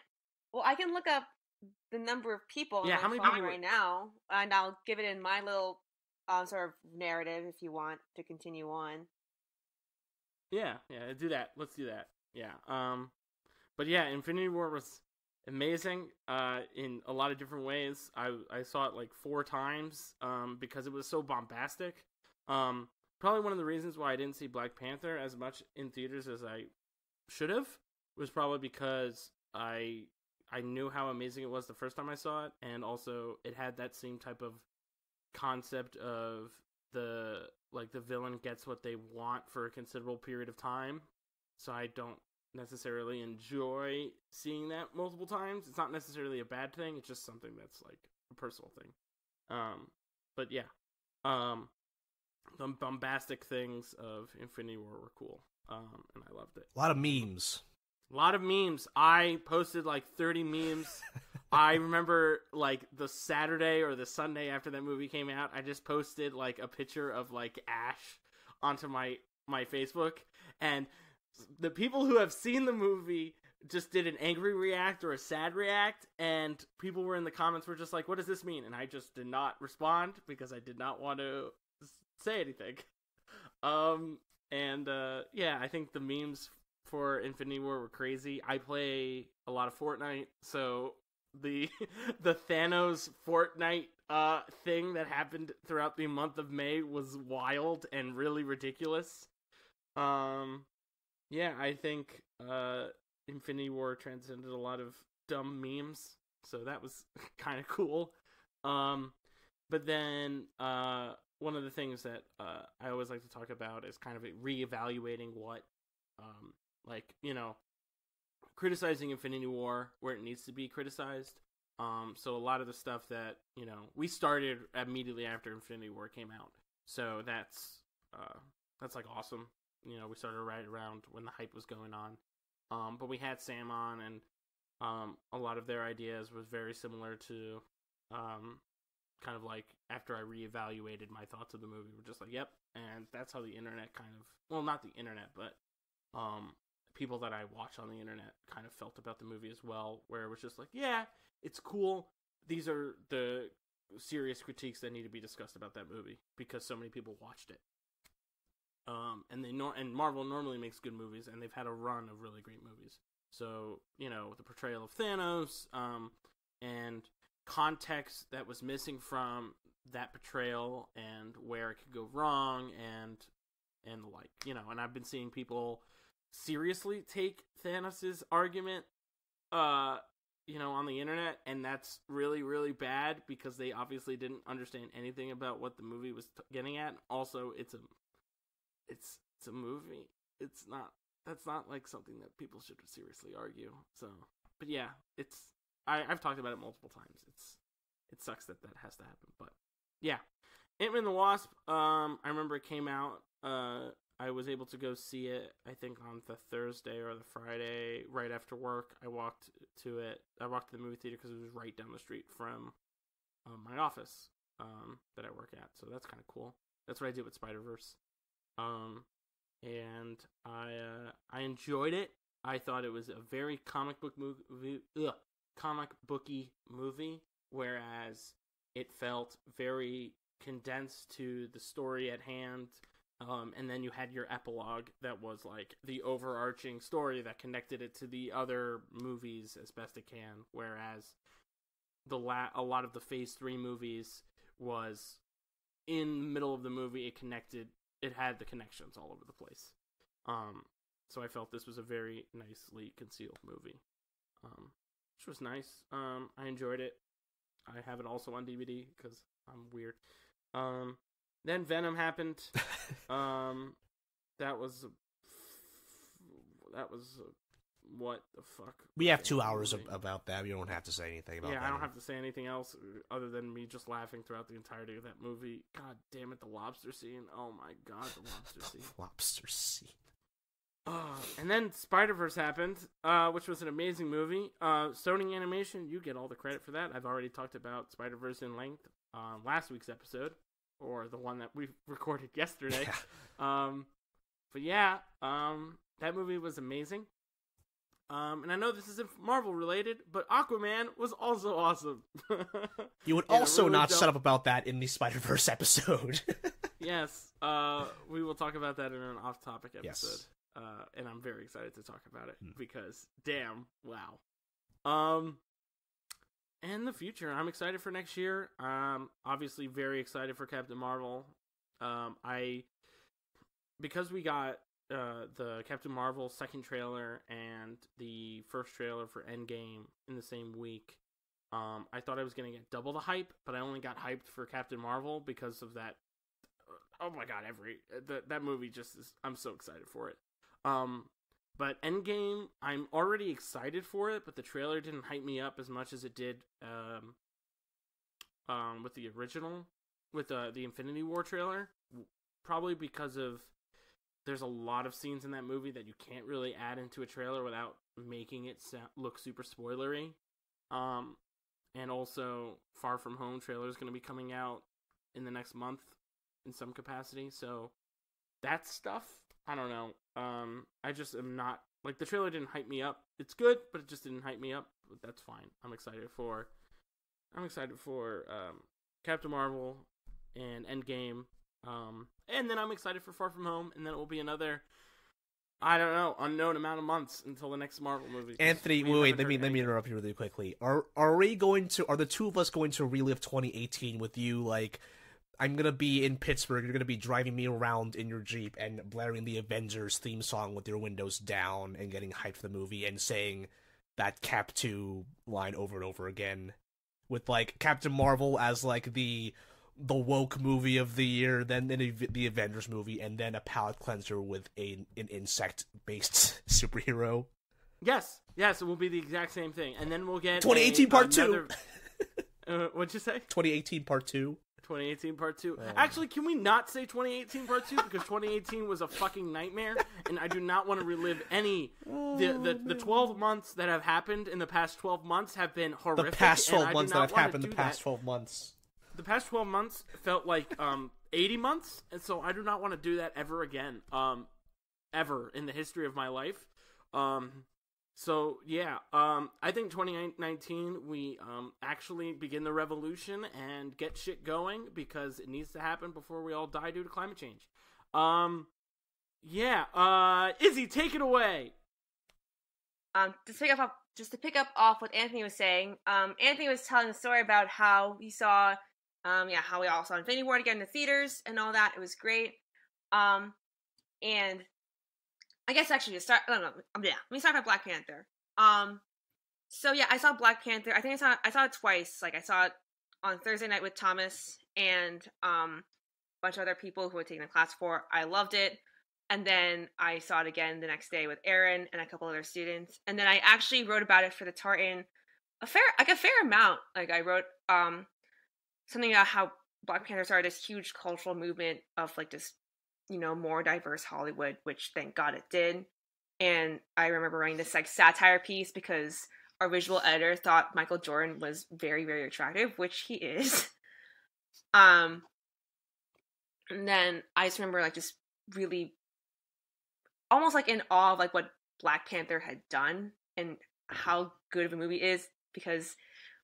Well, I can look up the number of people on Yeah, my how many phone people right now, and I'll give it in my little sort of narrative if you want to continue on. Yeah, do that. Let's do that. Yeah. But yeah, Infinity War was amazing in a lot of different ways. I saw it like 4 times because it was so bombastic. Probably one of the reasons why I didn't see Black Panther as much in theaters as I should have was probably because I knew how amazing it was the first time I saw it, and also it had that same type of concept of the villain gets what they want for a considerable period of time. So I don't necessarily enjoy seeing that multiple times. It's not necessarily a bad thing. It's just something that's like a personal thing. But yeah, the bombastic things of Infinity War were cool. And I loved it. A lot of memes. I posted like 30 memes. I remember like the Saturday or the Sunday after that movie came out, I just posted like a picture of like Ash onto my Facebook, and the people who have seen the movie just did an angry react or a sad react, and people were in the comments were just like, what does this mean? And I just did not respond because I did not want to say anything. Yeah, I think the memes for Infinity War were crazy. I play a lot of Fortnite, so the Thanos Fortnite thing that happened throughout the month of May was wild and really ridiculous. Yeah, I think Infinity War transcended a lot of dumb memes, so that was kind of cool. But then one of the things that I always like to talk about is kind of reevaluating what, criticizing Infinity War where it needs to be criticized. So a lot of the stuff that, we started immediately after Infinity War came out, so that's like awesome. We started right around when the hype was going on. But we had Sam on, and a lot of their ideas was very similar to kind of like after I reevaluated my thoughts of the movie, we're just like, yep. And that's how the internet kind of, well, not the internet, but people that I watch on the internet kind of felt about the movie as well, where it was just like, yeah, it's cool. These are the serious critiques that need to be discussed about that movie because so many people watched it. And Marvel normally makes good movies, and they've had a run of really great movies. So, the portrayal of Thanos, and context that was missing from that portrayal and where it could go wrong and like, you know, and I've been seeing people seriously take Thanos' argument, you know, on the internet, and that's really, really bad because they obviously didn't understand anything about what the movie was getting at. Also, it's a movie. That's not like something that people should seriously argue. So, but yeah, I've talked about it multiple times. It sucks that has to happen, but yeah. Ant-Man and the Wasp, I remember it came out, I was able to go see it, I think on the Thursday or the Friday, right after work. I walked to the movie theater because it was right down the street from my office that I work at, so that's kind of cool. That's what I did with Spider-Verse. And I enjoyed it. I thought it was a very comic booky movie, whereas it felt very condensed to the story at hand. And then you had your epilogue that was like the overarching story that connected it to the other movies as best it can. Whereas a lot of the Phase 3 movies was in the middle of the movie. It had the connections all over the place. So I felt this was a very nicely concealed movie, which was nice. I enjoyed it. I have it also on DVD because I'm weird. Then Venom happened. That was what the fuck? We have 2 hours about that. We don't have to say anything about that. Yeah, I don't have to say anything else other than me just laughing throughout the entirety of that movie. God damn it, the lobster scene. Oh my god, the lobster scene. Lobster scene. And then Spider-Verse happened, which was an amazing movie. Sony Animation, you get all the credit for that. I've already talked about Spider-Verse in length on last week's episode, or the one that we recorded yesterday. Yeah. But yeah, that movie was amazing. And I know this isn't Marvel related, but Aquaman was also awesome. You would also really not shut up about that in the Spider-Verse episode. Yes, we will talk about that in an off-topic episode. Yes. And I'm very excited to talk about it because, damn, wow. And the future, I'm excited for next year. Obviously very excited for Captain Marvel. Because we got the Captain Marvel second trailer and the first trailer for Endgame in the same week, I thought I was going to get double the hype, but I only got hyped for Captain Marvel because of that. Oh my god, that movie just is, I'm so excited for it. But Endgame, I'm already excited for it, but the trailer didn't hype me up as much as it did with the original, with the Infinity War trailer. Probably because of there's a lot of scenes in that movie that you can't really add into a trailer without making it look super spoilery. And also, Far From Home trailer is going to be coming out in the next month in some capacity, so that stuff, I don't know. I just am not, like, the trailer didn't hype me up. It's good, but it just didn't hype me up. But that's fine. I'm excited for Captain Marvel and Endgame. And then I'm excited for Far From Home, and then it will be another, I don't know, unknown amount of months until the next Marvel movie. Anthony, wait, let me interrupt you really quickly. Are the two of us going to relive 2018 with you? Like, I'm gonna be in Pittsburgh, you're gonna be driving me around in your Jeep and blaring the Avengers theme song with your windows down and getting hyped for the movie and saying that Cap 2 line over and over again, with like Captain Marvel as like the woke movie of the year, then the Avengers movie, and then a palate cleanser with an insect-based superhero. Yes, it will be the exact same thing, and then we'll get 2018 Part 2. What'd you say? 2018 Part 2. 2018 Part 2. Actually, can we not say 2018 Part 2? Because 2018 was a fucking nightmare, and I do not want to relive any. The 12 months that have happened in the past 12 months have been horrific. The past 12 months that have happened in the past 12 months. The past 12 months felt like 80 months, and so I do not want to do that ever again. Ever in the history of my life. So, yeah, I think 2019, we actually begin the revolution and get shit going, because it needs to happen before we all die due to climate change. Izzy, take it away! To pick up just to pick up off what Anthony was saying, Anthony was telling a story about how he saw, how we all saw Infinity War together in the theaters and all that. It was great. And I guess actually to start, let me start with Black Panther. So yeah, I saw Black Panther. I think I saw it twice. Like I saw it on Thursday night with Thomas and a bunch of other people who had taken the class before. I loved it. And then I saw it again the next day with Aaron and a couple other students. And then I actually wrote about it for the Tartan a fair amount. Like I wrote something about how Black Panther started this huge cultural movement of like this, more diverse Hollywood, which thank God it did. And I remember writing this like satire piece because our visual editor thought Michael Jordan was very, very attractive, which he is. And then I just remember like just really almost like in awe of like what Black Panther had done and how good of a movie it is, because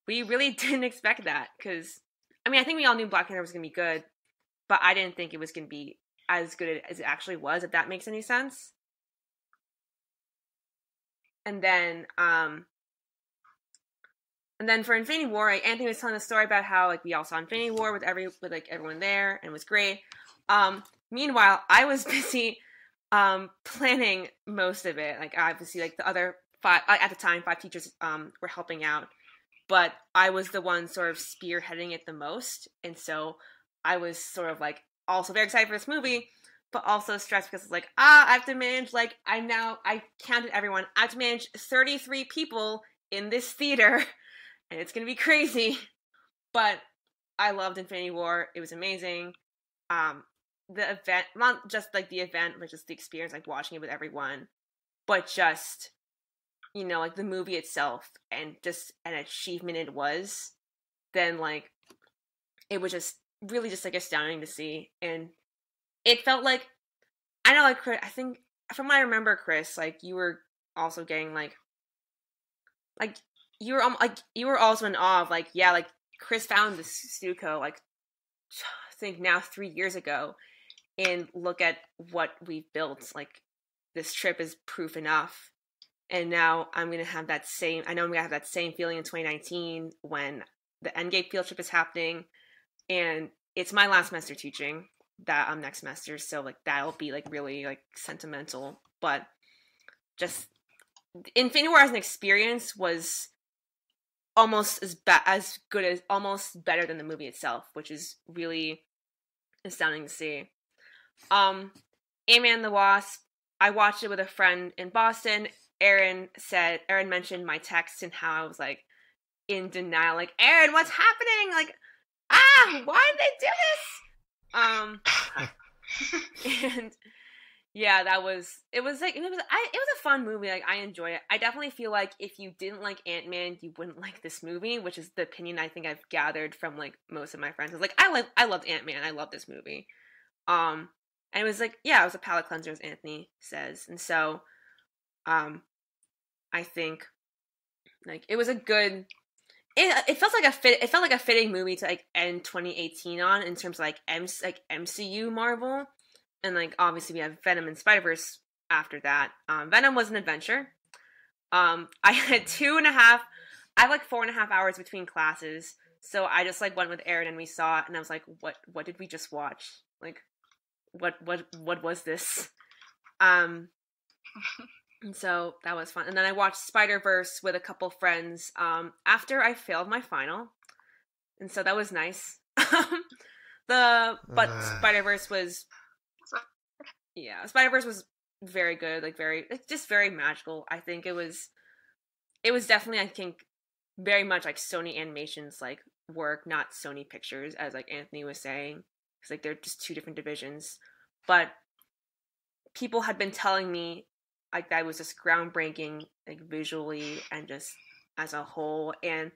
we really didn't expect that. Because I think we all knew Black Panther was gonna be good, but I didn't think it was gonna be as good as it actually was, if that makes any sense. And then for Infinity War, like, Anthony was telling a story about how like we all saw Infinity War with everyone there, and it was great. Meanwhile, I was busy planning most of it. Like obviously, like the other five at the time, 5 teachers were helping out, but I was the one sort of spearheading it the most, and so I was sort of like also very excited for this movie, but also stressed because it's like I have to manage. Like I counted everyone. I have to manage 33 people in this theater, and it's gonna be crazy. But I loved Infinity War. It was amazing. The event, not just like the event, but just the experience, like watching it with everyone, but just, like the movie itself and just an achievement it was, then like, it was just really just like astounding to see. And it felt like, I know, like, I think from what I remember, Chris, like you were also getting like you were also in awe of like, yeah, like Chris found the Stuco, like, I think now 3 years ago, and look at what we've built. Like, this trip is proof enough. And now I know I'm going to have that same feeling in 2019 when the Endgame field trip is happening. And it's my last semester teaching that next semester. So, like, that'll be, like, really, like, sentimental. But just Infinity War as an experience was almost as good as, almost better than the movie itself, which is really astounding to see. Ant-Man and the Wasp, I watched it with a friend in Boston. Aaron mentioned my text and how I was like in denial, like, Aaron, what's happening? Like, why did they do this? And yeah, it was a fun movie. Like, I enjoyed it. I definitely feel like if you didn't like Ant-Man, you wouldn't like this movie, which is the opinion I think I've gathered from like most of my friends. It's like, I loved Ant-Man. I love this movie. And it was like, yeah, it was a palate cleanser, as Anthony says. And so, I think, like, it was a good. It felt like a fitting movie to like end 2018 on in terms of like MCU Marvel, and like obviously we have Venom and Spider-Verse after that. Venom was an adventure. I had 2.5. I have like 4.5 hours between classes, so I just like went with Aaron and we saw it, and I was like, what did we just watch? Like, what was this? And so that was fun. And then I watched Spider-Verse with a couple friends after I failed my final, and so that was nice. But Spider-Verse was very good, like just very magical. I think it was definitely, I think, very much like Sony Animation's like work, not Sony Pictures, as like Anthony was saying. Because like they're just 2 different divisions. But people had been telling me like that was just groundbreaking, like visually and just as a whole. And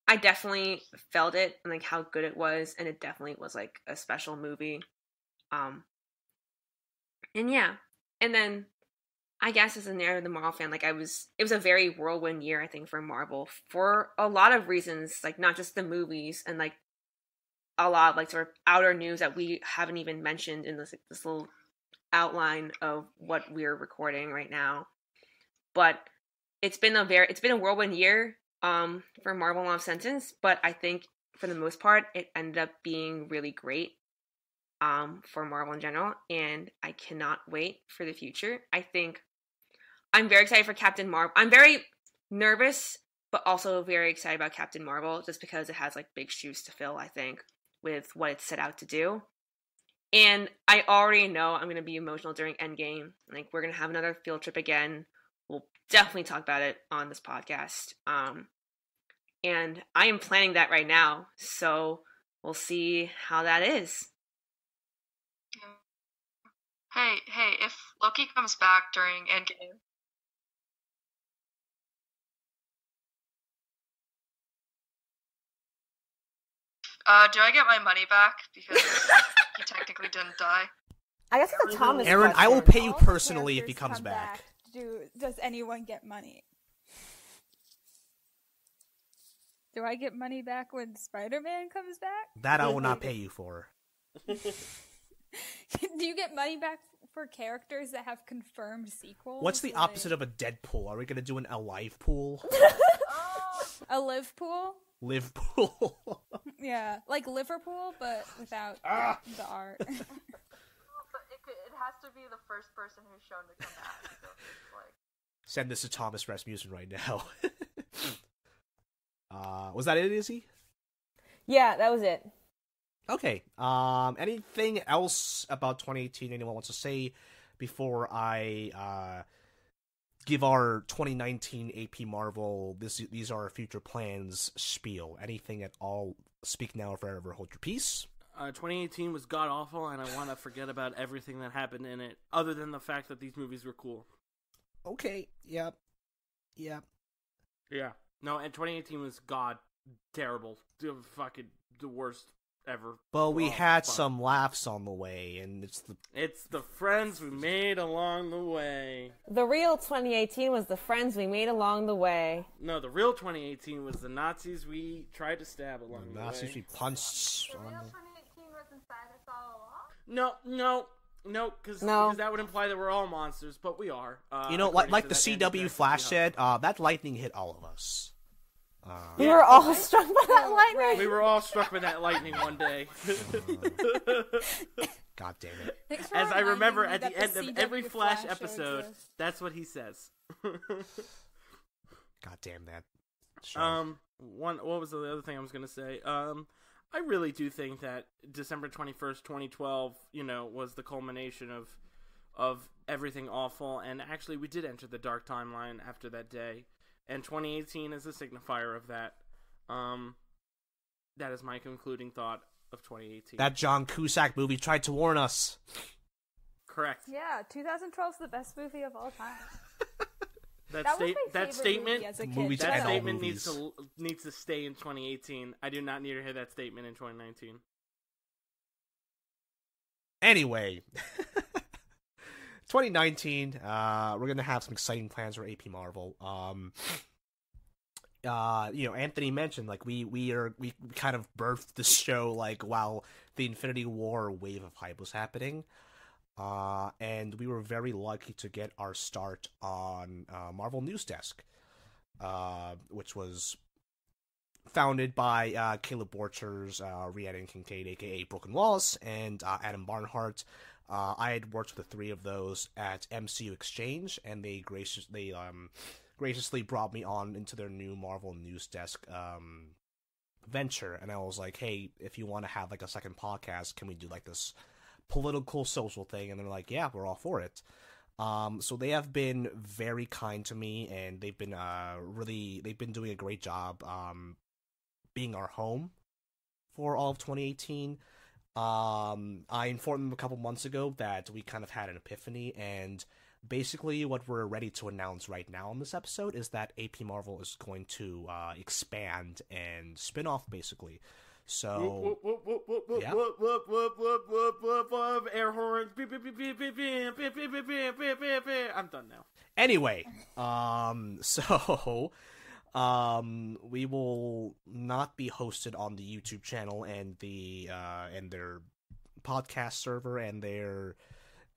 I definitely felt it and like how good it was, and it definitely was like a special movie. And yeah. And then I guess as a narrative the Marvel fan, like it was a very whirlwind year, I think, for Marvel for a lot of reasons, like not just the movies and like a lot of like sort of outer news that we haven't even mentioned in this little outline of what we're recording right now. But it's been a whirlwind year for Marvel Love Sentence, but I think for the most part it ended up being really great for Marvel in general, and I cannot wait for the future. I think I'm very excited for Captain Marvel. I'm very nervous, but also very excited about Captain Marvel, just because it has like big shoes to fill, I think, with what it's set out to do. And I already know I'm going to be emotional during Endgame. Like, we're going to have another field trip again. We'll definitely talk about it on this podcast. And I am planning that right now, so we'll see how that is. Hey, if Loki comes back during Endgame, do I get my money back? Because he technically didn't die. I guess it's a Thomas Aaron, question. I will pay you All the personally if he characters comes come back. Does anyone get money? Do I get money back when Spider-Man comes back? That I will not pay you for. Do you get money back for characters that have confirmed sequels? What's the opposite of a Deadpool? Are we going to do an alive pool? A live pool? Live pool. Yeah, like Liverpool, but without the art. But it has to be the first person who's shown to come back. So it's like... Send this to Thomas Rasmussen right now. Was that it, Izzy? Yeah, that was it. Okay. Anything else about 2018 anyone wants to say before I give our 2019 AP Marvel these are our future plans spiel? Anything at all? Speak now or forever hold your peace. 2018 was god awful, and I want to forget about everything that happened in it, other than the fact that these movies were cool. Okay. Yep. Yeah. No, and 2018 was terrible. Fucking the worst ever. But we had some laughs on the way, and it's the friends we made along the way. The real 2018 was the friends we made along the way. No, the real 2018 was the Nazis we tried to stab along the way. Nazis we punched. The real 2018 was inside us all along? No, because that would imply that we're all monsters, but we are. Like the CW Flash said, that lightning hit all of us. We were all struck by that lightning. We were all struck by that lightning one day. God damn it. As I remember at the end of every Flash episode, that's what he says. God damn that show. What was the other thing I was going to say? I really do think that December 21st, 2012, was the culmination of everything awful, and actually we did enter the dark timeline after that day. And 2018 is a signifier of that. That is my concluding thought of 2018. That John Cusack movie tried to warn us. Correct. Yeah, 2012 is the best movie of all time. That statement movies. needs to stay in 2018. I do not need to hear that statement in 2019. Anyway, 2019, we're gonna have some exciting plans for AP Marvel. Anthony mentioned we kind of birthed the show while the Infinity War wave of hype was happening. And we were very lucky to get our start on Marvel News Desk, which was founded by Caleb Borchers, Rhiannon Kincaid, aka Broken Walls, and Adam Barnhart. I had worked with the three of those at MCU Exchange, and they graciously brought me on into their new Marvel News Desk venture. And I was like, hey, if you want to have a second podcast, can we do this political social thing? And they're like, yeah, we're all for it. So they have been very kind to me, and they've been doing a great job being our home for all of 2018. I informed them a couple months ago that we kind of had an epiphany, and basically what we're ready to announce right now in this episode is that AP Marvel is going to expand and spin off, basically. So, yeah. Air horns. I'm done now. Anyway, we will not be hosted on the YouTube channel and the and their podcast server and their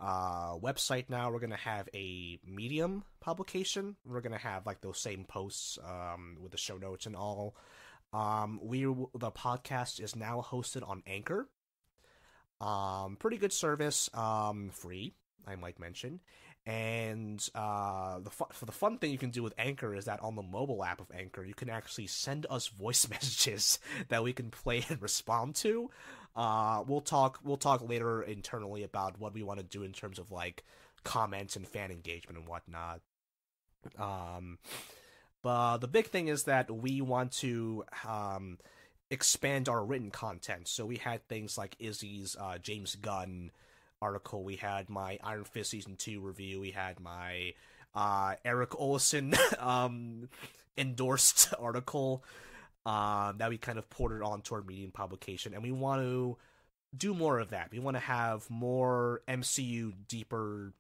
website now. We're gonna have a Medium publication. We're gonna have like those same posts with the show notes and all. The podcast is now hosted on Anchor. Pretty good service, free, I might mention. And the fun thing you can do with Anchor is that on the mobile app of Anchor, you can actually send us voice messages that we can play and respond to. We'll talk later internally about what we want to do in terms of like comments and fan engagement and whatnot. But the big thing is that we want to expand our written content. So we had things like Izzy's James Gunn article. We had my Iron Fist Season 2 review. We had my Eric Olson endorsed article that we kind of ported onto our Medium publication. And we want to do more of that. We want to have more MCU deeper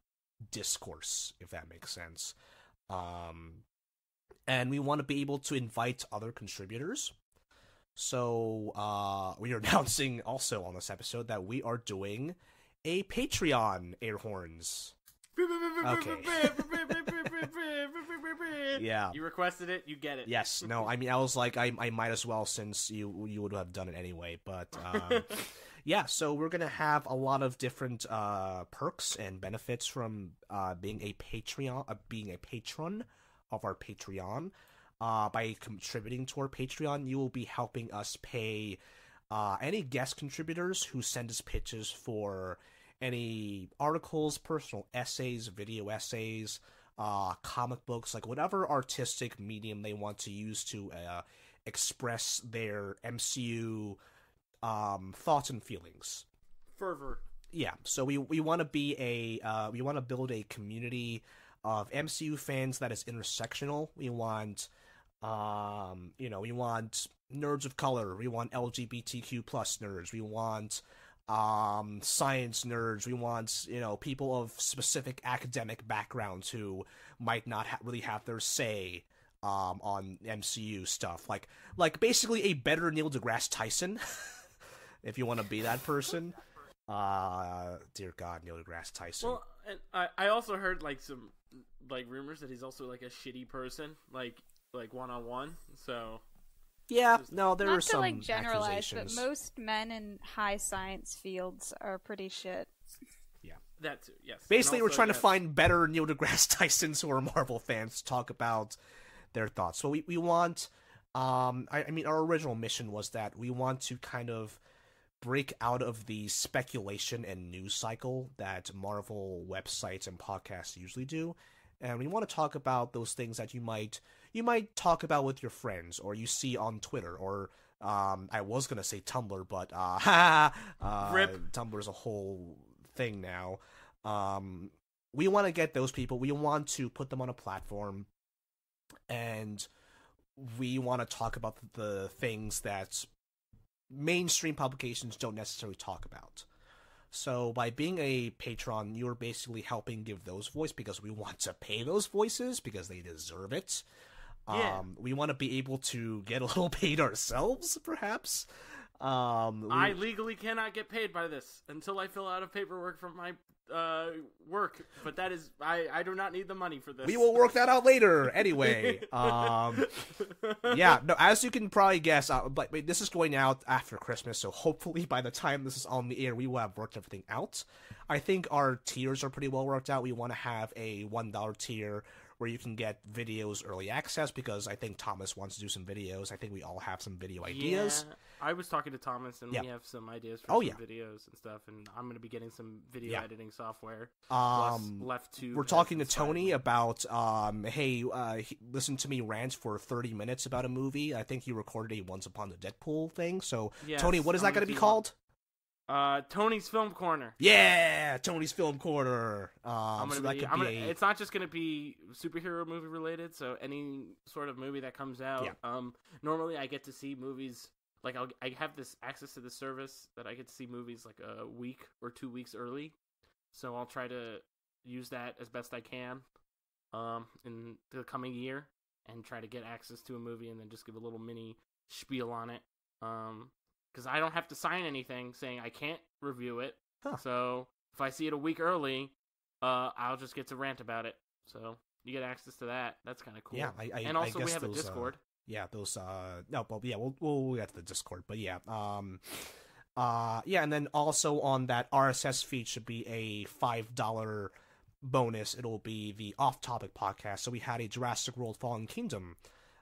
discourse, if that makes sense. And we want to be able to invite other contributors. So we are announcing also on this episode that we are doing a Patreon air horns. Okay. Yeah. You requested it, you get it. Yes. No, I mean, I was like, I might as well, since you would have done it anyway. But yeah, so we're gonna have a lot of different perks and benefits from being a patron of our Patreon. By contributing to our Patreon, you will be helping us pay any guest contributors who send us pitches for any articles, personal essays, video essays, comic books, like whatever artistic medium they want to use to express their MCU thoughts and feelings. Fervor. Yeah, so we want to be we want to build a community of MCU fans that is intersectional. We want we want nerds of color. We want LGBTQ plus nerds. We want science nerds. We want people of specific academic backgrounds who might not really have their say on MCU stuff. Like basically a better Neil deGrasse Tyson, if you want to be that person. Dear God, Neil deGrasse Tyson. Well, and I also heard like some rumors that he's also like a shitty person, like one-on-one. So yeah, no, there are not to some like generalize, but accusations. most men in high science fields are pretty shit. Yeah, that too. Yes. basically, And we're also, trying to yes, find better Neil deGrasse Tysons who are Marvel fans to talk about their thoughts. So we want, I mean, our original mission was that we want to kind of break out of the speculation and news cycle that Marvel websites and podcasts usually do, and we want to talk about those things that you might talk about with your friends, or you see on Twitter, or I was gonna say Tumblr, but Rip. Tumblr's a whole thing now. We want to get those people. We want to put them on a platform, and we want to talk about the things that mainstream publications don't necessarily talk about. So by being a patron, you're basically helping give those voice, because we want to pay those voices because they deserve it. Yeah. We want to be able to get a little paid ourselves, perhaps. I legally cannot get paid by this until I fill out a paperwork from my work, but that is I do not need the money for this. We will work that out later. Anyway, yeah, no, as you can probably guess, but this is going out after Christmas, so hopefully by the time this is on the air, we will have worked everything out. I think our tiers are pretty well worked out. We want to have a $1 tier where you can get videos early access, because I think Thomas wants to do some videos. I think we all have some video ideas. Yeah, I was talking to Thomas, and Yeah. we have some ideas for some videos and stuff, and I'm going to be getting some video Yeah. editing software. Plus left to We're talking to Tony about, hey, listen to me rant for 30 minutes about a movie. I think he recorded a Once Upon the Deadpool thing. So, Yes, Tony, what is that I'm going to gonna be do called? Tony's Film Corner. Yeah, Tony's Film Corner. It's not just gonna be superhero movie related. So any sort of movie that comes out. Yeah. Normally I get to see movies like I have this access to the service that I get to see movies like a week or 2 weeks early. So I'll try to use that as best I can, in the coming year, and try to get access to a movie and then just give a little mini spiel on it. Because I don't have to sign anything saying I can't review it. Huh. So if I see it a week early, I'll just get to rant about it. So you get access to that. That's kind of cool. Yeah, and also I guess we have those, a Discord. Yeah, those no, but yeah, we'll get to the Discord, but yeah, yeah, and then also on that RSS feed should be a $5 bonus. It'll be the off-topic podcast. So we had a Jurassic World Fallen Kingdom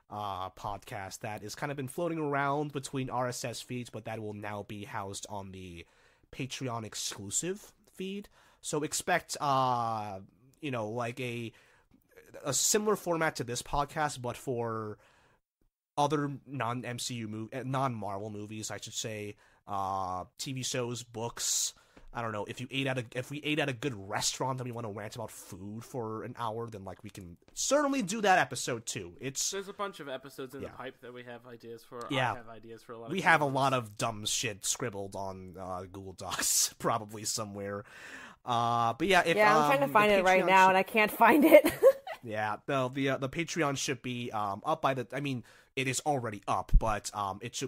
podcast that has kind of been floating around between RSS feeds, but that will now be housed on the Patreon exclusive feed. So expect like a similar format to this podcast, but for other non-Marvel movies, I should say, TV shows, books. I don't know, if we ate at a good restaurant and we want to rant about food for an hour, then like we can certainly do that episode too. There's a bunch of episodes in the pipe that we have ideas for. Yeah, I have ideas for a lot. We have a lot of dumb shit scribbled on Google Docs, probably somewhere. But yeah, if, I'm trying to find it right now and I can't find it. Yeah, the Patreon should be up by the. I mean, it is already up, but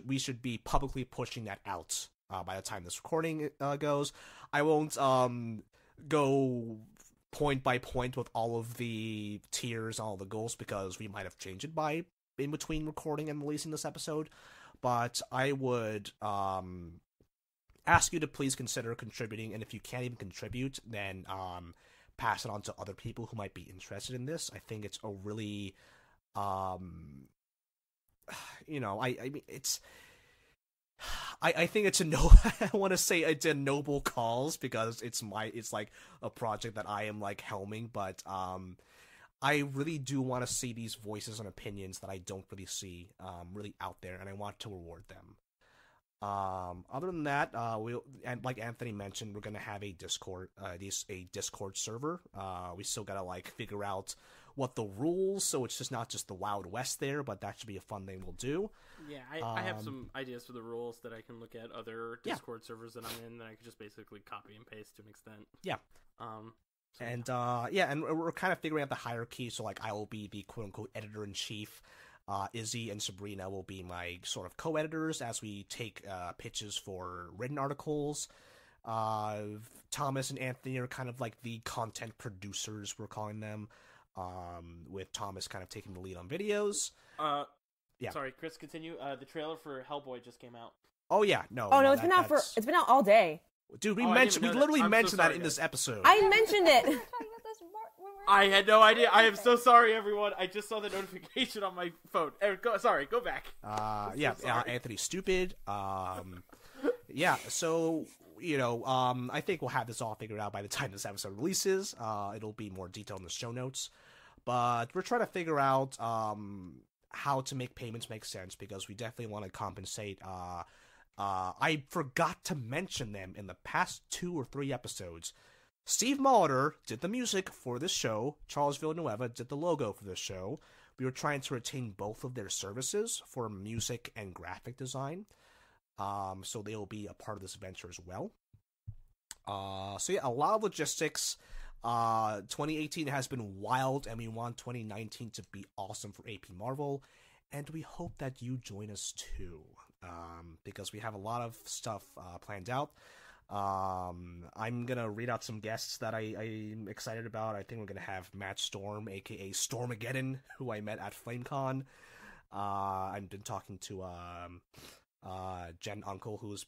we should be publicly pushing that out by the time this recording goes. I won't go point by point with all of the tiers, all the goals, because we might have changed it in between recording and releasing this episode. But I would ask you to please consider contributing, and if you can't even contribute, then pass it on to other people who might be interested in this. I think it's a really, I mean, it's, I think it's I want to say it's a noble cause, because it's like a project that I am like helming, but I really do want to see these voices and opinions that I don't really see really out there, and I want to reward them. Other than that, and like Anthony mentioned, we're gonna have a Discord server. We still gotta like figure out what the rules, so it's just not just the Wild West there, but that should be a fun thing we'll do. Yeah, I have some ideas for the rules that I can look at other Discord servers that I'm in that I could just basically copy and paste to an extent. Yeah. And we're kind of figuring out the hierarchy. So like I will be the quote unquote editor-in-chief. Izzy and Sabrina will be my sort of co-editors as we take pitches for written articles. Thomas and Anthony are kind of like the content producers, we're calling them, with Thomas kind of taking the lead on videos. Yeah. Sorry, Chris, continue. The trailer for Hellboy just came out. Oh yeah, no. Oh no, it's been out all day. Dude, we literally mentioned that in this episode. I mentioned it. I had no idea. I am so sorry, everyone. I just saw the notification on my phone. Eric, go back. Anthony's stupid. Yeah, so, I think we'll have this all figured out by the time this episode releases. It'll be more detailed in the show notes. But we're trying to figure out how to make payments make sense, because we definitely want to compensate. I forgot to mention them in the past 2 or 3 episodes. Steve Molitor did the music for this show. Charles Villanueva did the logo for this show. We were trying to retain both of their services for music and graphic design. So they will be a part of this adventure as well. So yeah, a lot of logistics. 2018 has been wild, and we want 2019 to be awesome for AP Marvel. And we hope that you join us too, because we have a lot of stuff planned out. I'm gonna read out some guests that I'm excited about. I think we're gonna have Matt Storm, aka Stormageddon, who I met at FlameCon. I've been talking to Jen Uncle, who's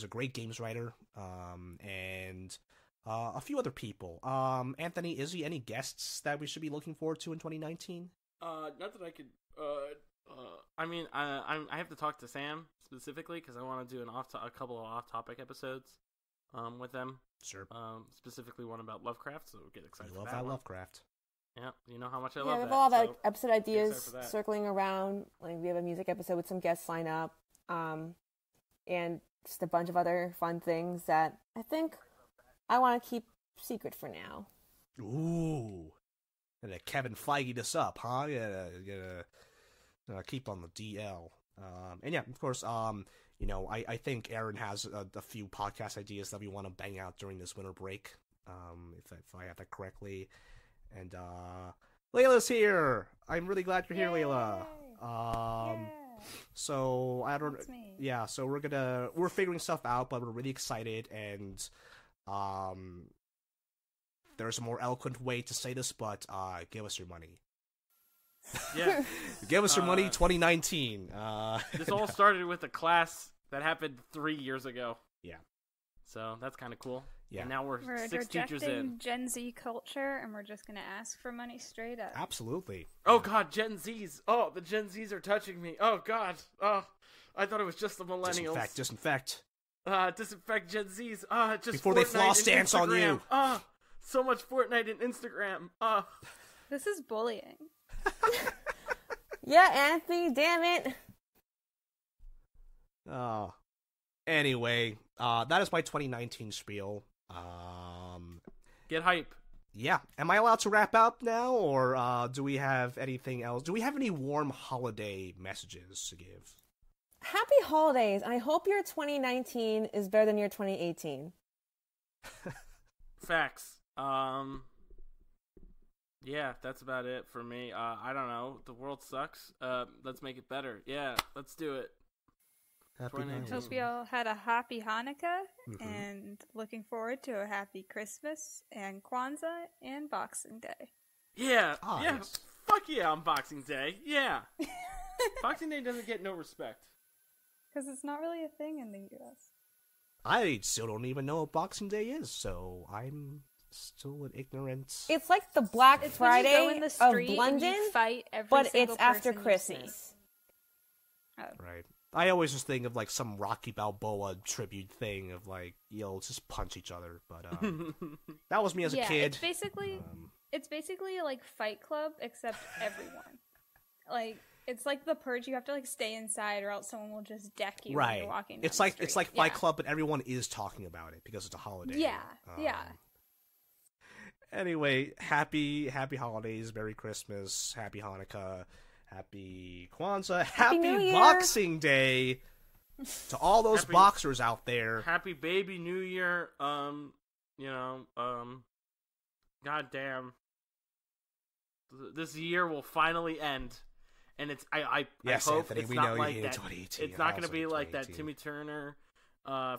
a great games writer, and a few other people. Anthony, Izzy, any guests that we should be looking forward to in 2019? Not that I could. I mean, I have to talk to Sam specifically, because I want to do a couple of off-topic episodes with them. Sure. Specifically one about Lovecraft, so get excited for love that one. Lovecraft. Yeah, you know how much I love Yeah, we that. have a lot of so episode ideas circling around. Like, we have a music episode with some guests line up, and just a bunch of other fun things that I think I want to keep secret for now. Ooh. Gonna Kevin Feige this up, huh? Gotta keep on the DL. And yeah, of course, I think Aaron has a few podcast ideas that we want to bang out during this winter break, if I have that correctly. And Layla's here. I'm really glad you're here, Layla. So I don't. Yeah, so we're figuring stuff out, but we're really excited, and There's a more eloquent way to say this, but give us your money. Yeah. Give us your money, 2019. This all started with a class that happened 3 years ago. Yeah. So that's kind of cool. Yeah. And now we're 6 teachers rejecting in. Gen Z culture, and we're just gonna ask for money straight up. Absolutely. Oh god, Gen Zs. Oh, the Gen Zs are touching me. Oh god. Oh, I thought it was just the millennials. Disinfect. Disinfect Gen Zs. Just Before they Fortnite floss and dance on Instagram. you. So much Fortnite and Instagram. This is bullying. Yeah, Anthony, damn it. Anyway, that is my 2019 spiel. Get hype. Yeah. Am I allowed to wrap up now, or do we have anything else? Do we have any warm holiday messages to give? Happy holidays. I hope your 2019 is better than your 2018. Facts. Yeah, that's about it for me. I don't know. The world sucks. Let's make it better. Yeah, let's do it. Happy 2019. Hope we all had a happy Hanukkah, Mhm. and looking forward to a happy Christmas and Kwanzaa and Boxing Day. Yeah, Ah, yeah. yes. Fuck yeah on Boxing Day. Yeah. Boxing Day doesn't get no respect. Because it's not really a thing in the U.S. I still don't even know what Boxing Day is, so I'm still in ignorance. It's like the Black It's when you Friday go in the street of and London, you fight every but single it's after person you Christmas. see. Right. I always just think of like some Rocky Balboa tribute thing of like, let's just punch each other. But that was me as a kid. It's basically like Fight Club, except everyone. Like, it's like The Purge. You have to like stay inside, or else someone will just deck you when you're walking. It's down like the it's street. like Fight Club, but everyone is talking about it because it's a holiday. Yeah, yeah. Anyway, happy holidays, Merry Christmas, Happy Hanukkah, Happy Kwanzaa, Happy New Year. Boxing Day to all those boxers out there. Happy baby New Year. Goddamn. This year will finally end. And it's I Yes, hope Anthony, it's we not know like you that. hated 2018. It's not going to Also be like that 2018. Timmy Turner,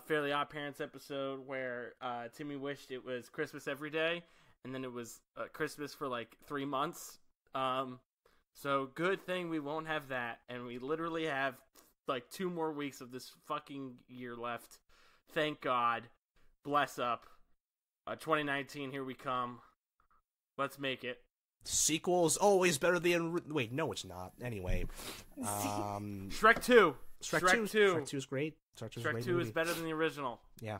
Fairly Odd Parents episode where Timmy wished it was Christmas every day, and then it was Christmas for like 3 months. So good thing we won't have that, and we literally have like 2 more weeks of this fucking year left. Thank God. Bless up. 2019, here we come. Let's make it. Sequel is always better than... Wait, no, it's not. Anyway. Shrek 2. Shrek 2 is great. Shrek 2 is better than the original. Yeah.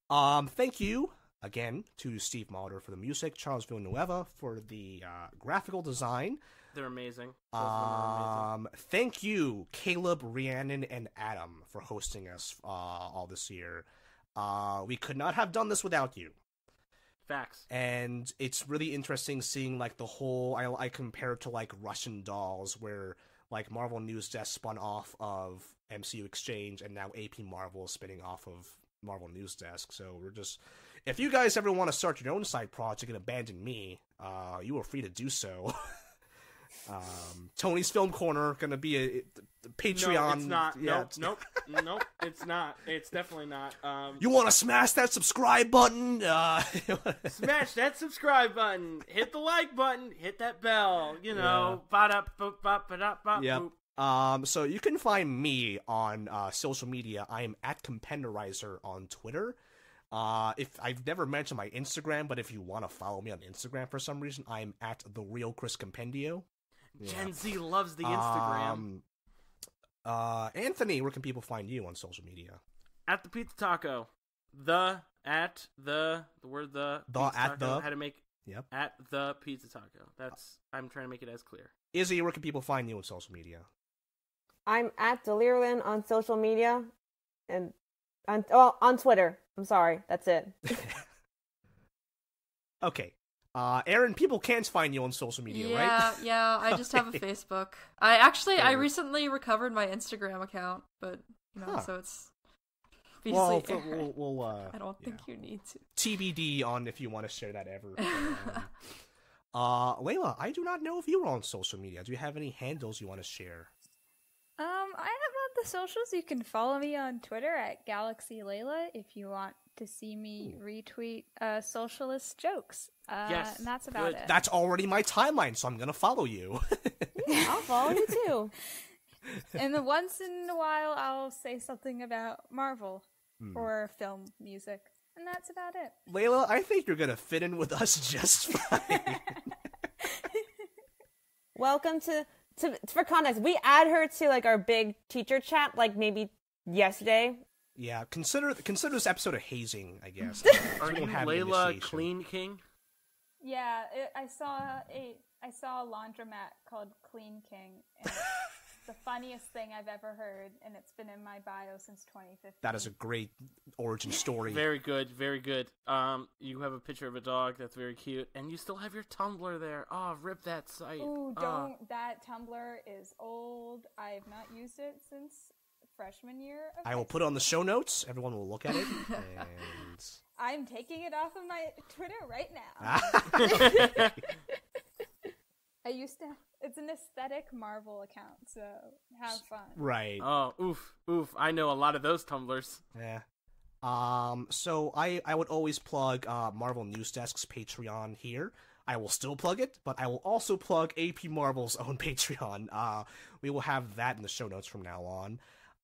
Thank you again to Steve Malder for the music, Charles Villanueva for the graphical design. They're amazing. Both of them are amazing. Thank you, Caleb, Rhiannon, and Adam for hosting us all this year. We could not have done this without you. Facts. And it's really interesting seeing like the whole I compare it to like Russian Dolls, where like Marvel News Desk spun off of MCU Exchange, and now AP Marvel is spinning off of Marvel News Desk. So we're just, if you guys ever want to start your own side project and abandon me, you are free to do so. Tony's Film Corner gonna be a Patreon. No, it's not. Yeah, Nope. It's not. It's definitely not. You want to smash that subscribe button? Smash that subscribe button. Hit the like button. Hit that bell. You know. Yep. So you can find me on social media. I am at Compenderizer on Twitter. If I've never mentioned my Instagram, but if you want to follow me on Instagram for some reason, I'm at The Real Chris Compendio. Gen Z loves the Instagram. Anthony, where can people find you on social media? At the Pizza Taco. The word the. Pizza at Taco, the. How to make. Yep. At the Pizza Taco. I'm trying to make it as clear. Izzy, where can people find you on social media? I'm at Delirian on social media, and on Twitter. I'm sorry, that's it. Okay. Aaron, people can't find you on social media, right? Yeah, I just have a Facebook. I recently recovered my Instagram account, but, so it's... Well, I don't think you need to. TBD on if you want to share that ever. Layla, I do not know if you are on social media. Do you have any handles you want to share? I have the socials, you can follow me on Twitter at Galaxy Layla if you want to see me retweet socialist jokes. Yes, and that's about good. it. That's already my timeline, so I'm gonna follow you. Yeah, I'll follow you too. And then once in a while, I'll say something about Marvel or film music, and that's about it. Layla, I think you're gonna fit in with us just fine. Welcome to for context. We add her to like our big teacher chat, like maybe yesterday. Yeah, consider this episode a hazing, I guess. Are you Layla Clean King? Yeah, I saw a laundromat called Clean King, and it's the funniest thing I've ever heard, and it's been in my bio since 2015. That is a great origin story. Very good, very good. You have a picture of a dog that's very cute, and you still have your Tumblr there. Oh, rip that site. Ooh, don't. That Tumblr is old. I have not used it since freshman year of I will put it on the show notes. Everyone will look at it. And I'm taking it off of my Twitter right now. I used to. It's an aesthetic Marvel account, so have fun. right. Oh, oof. I know a lot of those Tumblrs. Yeah. So I would always plug Marvel News Desk's Patreon here. I will still plug it, but I will also plug AP Marvel's own Patreon. We will have that in the show notes from now on.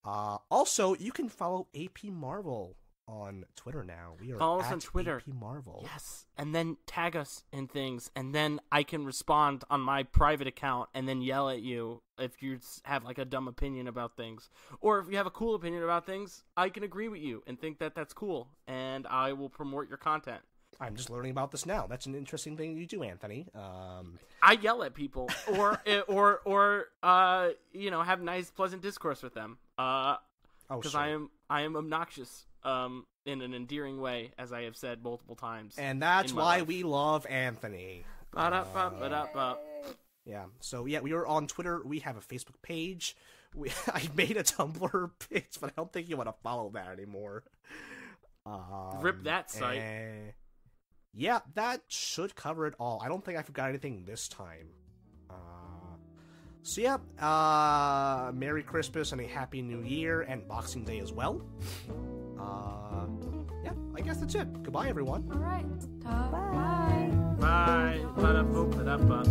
Also, you can follow AP Marvel on Twitter now. We are Follow us at on Twitter. AP Marvel. Yes, and then tag us in things, and then I can respond on my private account and then yell at you if you have like a dumb opinion about things. Or if you have a cool opinion about things, I can agree with you and think that that's cool, and I will promote your content. I'm just learning about this now. That's an interesting thing you do, Anthony. I yell at people, or have nice, pleasant discourse with them. Because sure. I am obnoxious, in an endearing way, as I have said multiple times. And that's why life. we love Anthony. Yeah. So yeah, we are on Twitter. We have a Facebook page. I made a Tumblr page, but I don't think you want to follow that anymore. Rip that site. Yeah, that should cover it all. I don't think I forgot anything this time. So yeah, Merry Christmas and a Happy New Year and Boxing Day as well. Yeah, I guess that's it. Goodbye, everyone. All right. Bye. Bye. Ba-da-boop-ba-da-ba.